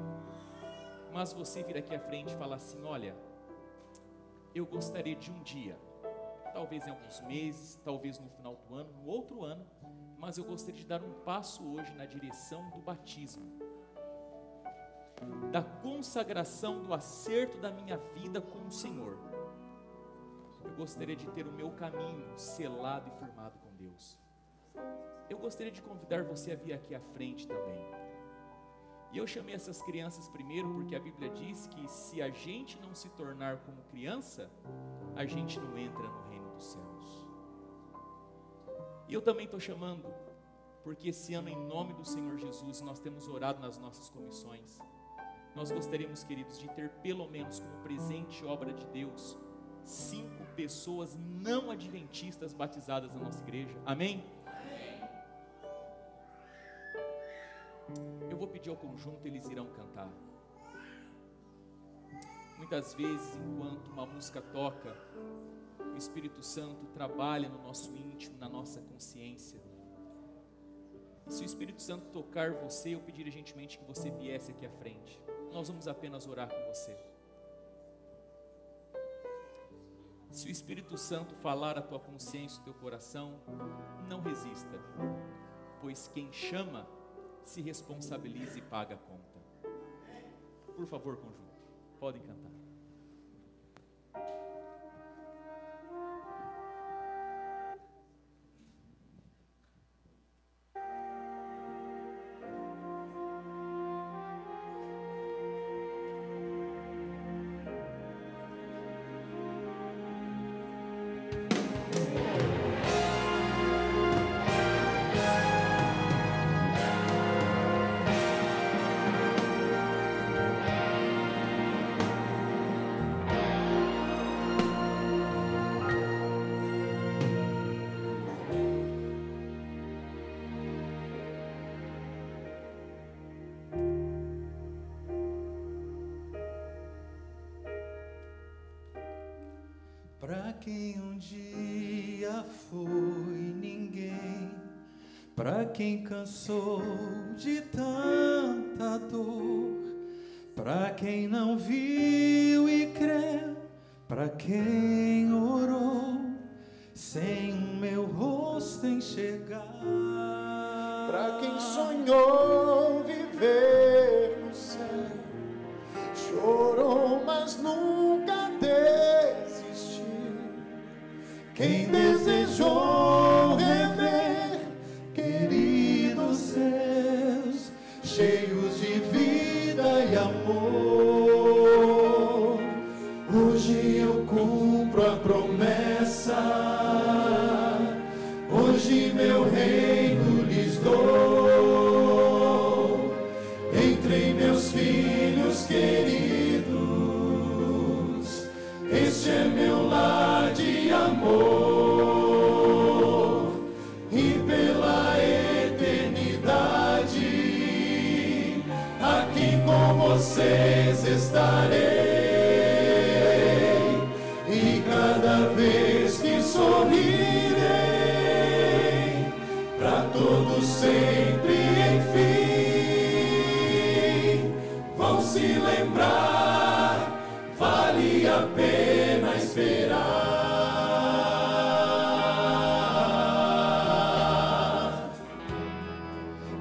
[SPEAKER 5] mas você vir aqui à frente e falar assim: olha, eu gostaria de um dia, talvez em alguns meses, talvez no final do ano, no outro ano, mas eu gostaria de dar um passo hoje na direção do batismo. da consagração, do acerto da minha vida com o Senhor. Eu gostaria de ter o meu caminho selado e firmado com Deus. Eu gostaria de convidar você a vir aqui à frente também. E eu chamei essas crianças primeiro porque a Bíblia diz que se a gente não se tornar como criança, a gente não entra no reino dos céus. E eu também estou chamando, porque esse ano, em nome do Senhor Jesus, nós temos orado nas nossas comissões. Nós gostaríamos, queridos, de ter pelo menos como presente obra de Deus 5 pessoas não adventistas batizadas na nossa igreja. Amém? Eu vou pedir ao conjunto, eles irão cantar. Muitas vezes, enquanto uma música toca, o Espírito Santo trabalha no nosso íntimo, na nossa consciência. E se o Espírito Santo tocar você, eu pediria gentilmente que você viesse aqui à frente. Nós vamos apenas orar com você. Se o Espírito Santo falar a tua consciência, o teu coração, não resista, pois quem chama se responsabiliza e paga a conta. Por favor, conjunto, podem cantar.
[SPEAKER 6] Pra quem um dia foi ninguém, pra quem cansou de tanta dor, pra quem não viu e creu, pra quem orou sem o meu rosto enxergar,
[SPEAKER 4] Pra quem sonhou viver no céu, chorou, mas nunca desistiu. Quem desejou rever queridos seus, cheios de vida e amor, hoje eu cumpro a promessa, hoje meu reino lhes dou, entre meus filhos queridos, este é meu lar de amor, e pela eternidade, aqui com vocês estarei, e cada vez que sorrirei, pra todos sempre, enfim, vão se lembrar, vale a pena esperar.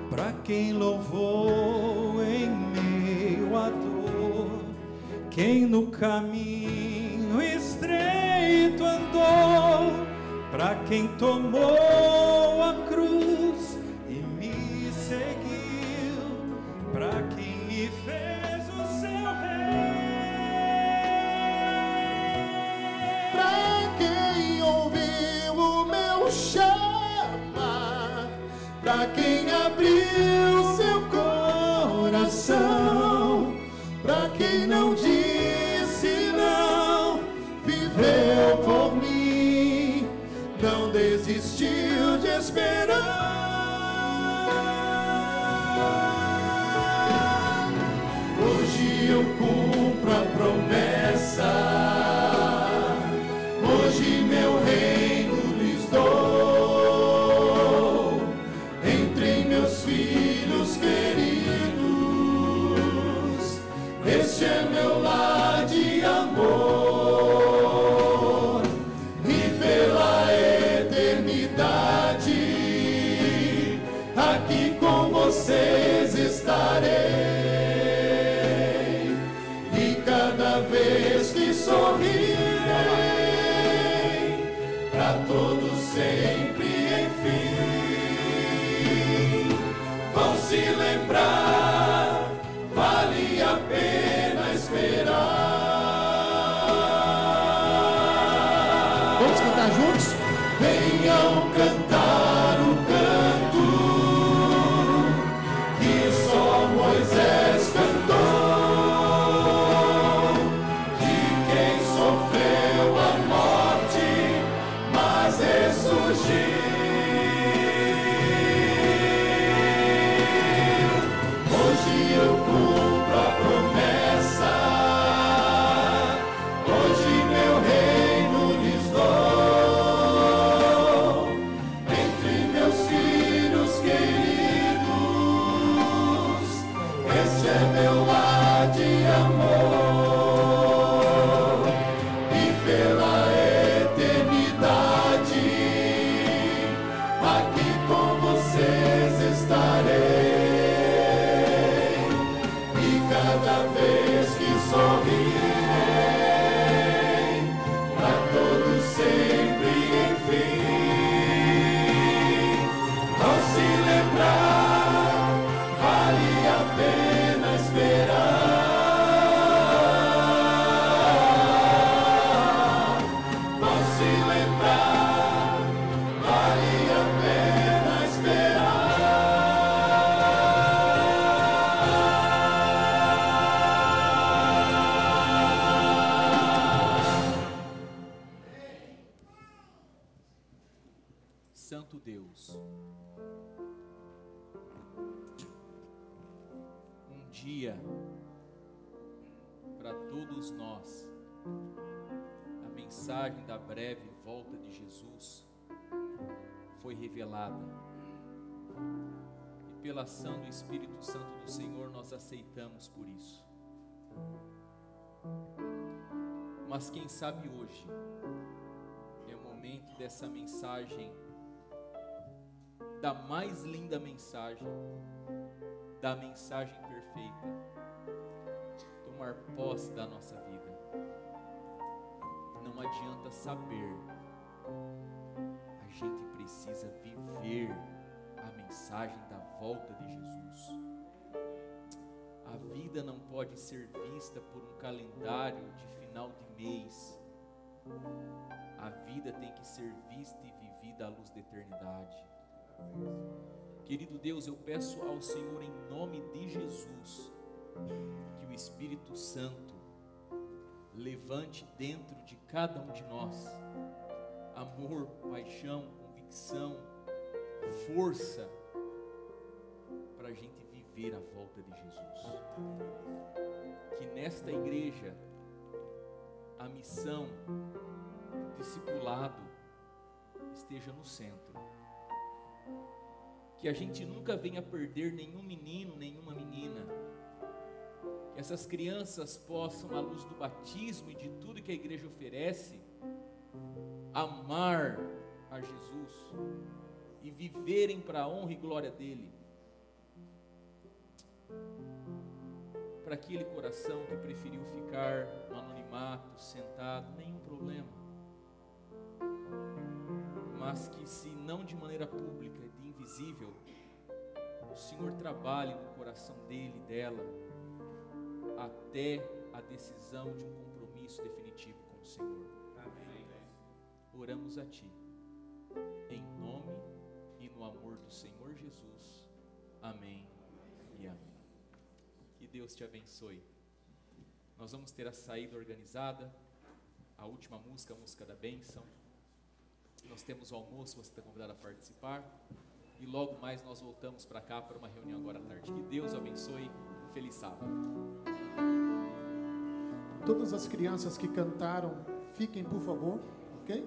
[SPEAKER 6] Pra quem louvou em meio à dor, quem no caminho estreito andou, pra quem tomou a cruz e me seguiu, pra quem me fez o seu rei,
[SPEAKER 4] Pra quem ouviu o meu chamar, pra quem abriu seu coração, pra quem não disse não, viveu por mim, não desistiu de esperar. Hoje eu cumpro a promessa, hoje meu reino lhes dou, entre meus filhos queridos, este é meu lar de amor, e pela eternidade, aqui com vocês estarei, cada vez que sorrirei, pra todos sempre, enfim, vão se lembrar, vale a pena esperar.
[SPEAKER 3] Vamos cantar juntos?
[SPEAKER 4] Venham cantar o canto que só Moisés cantou, de quem sofreu a morte, mas ressurgiu. Hoje eu cumpro a promessa, hoje meu reino lhes dou, entre meus filhos queridos, esse é meu lar de amor, e pela eternidade, aqui com vocês estarei. E cada vez que sorrirei, pra todos sempre, enfim, vão se lembrar, vale a pena esperar. Vão se lembrar, vale a pena esperar.
[SPEAKER 5] Santo Deus, um dia, para todos nós, a mensagem da breve volta de Jesus foi revelada, e pela ação do Espírito Santo do Senhor nós aceitamos por isso. Mas quem sabe hoje é o momento dessa mensagem, da mais linda mensagem, da mensagem perfeita, tomar posse da nossa vida. Não adianta saber, a gente precisa viver a mensagem da volta de Jesus. A vida não pode ser vista por um calendário de final de mês. A vida tem que ser vista e vivida à luz da eternidade. Querido Deus, eu peço ao Senhor em nome de Jesus, que o Espírito Santo levante dentro de cada um de nós amor, paixão, convicção, força, para a gente viver a volta de Jesus. Que nesta igreja a missão, o discipulado esteja no centro. Que a gente nunca venha perder nenhum menino, nenhuma menina. Que essas crianças possam, à luz do batismo e de tudo que a igreja oferece, amar a Jesus e viverem para a honra e glória dele. Para aquele coração que preferiu ficar no anonimato, sentado, nenhum problema. Mas que, se não de maneira pública, de invisível, o Senhor trabalhe no coração dele e dela até a decisão de um compromisso definitivo com o Senhor. Amém. Oramos a Ti, em nome e no amor do Senhor Jesus. Amém e amém. Que Deus te abençoe. Nós vamos ter a saída organizada, a última música, a música da bênção. Nós temos o almoço, você está convidado a participar. E logo mais nós voltamos para cá para uma reunião agora à tarde. Que Deus abençoe. Feliz sábado.
[SPEAKER 3] Todas as crianças que cantaram, fiquem, por favor, ok?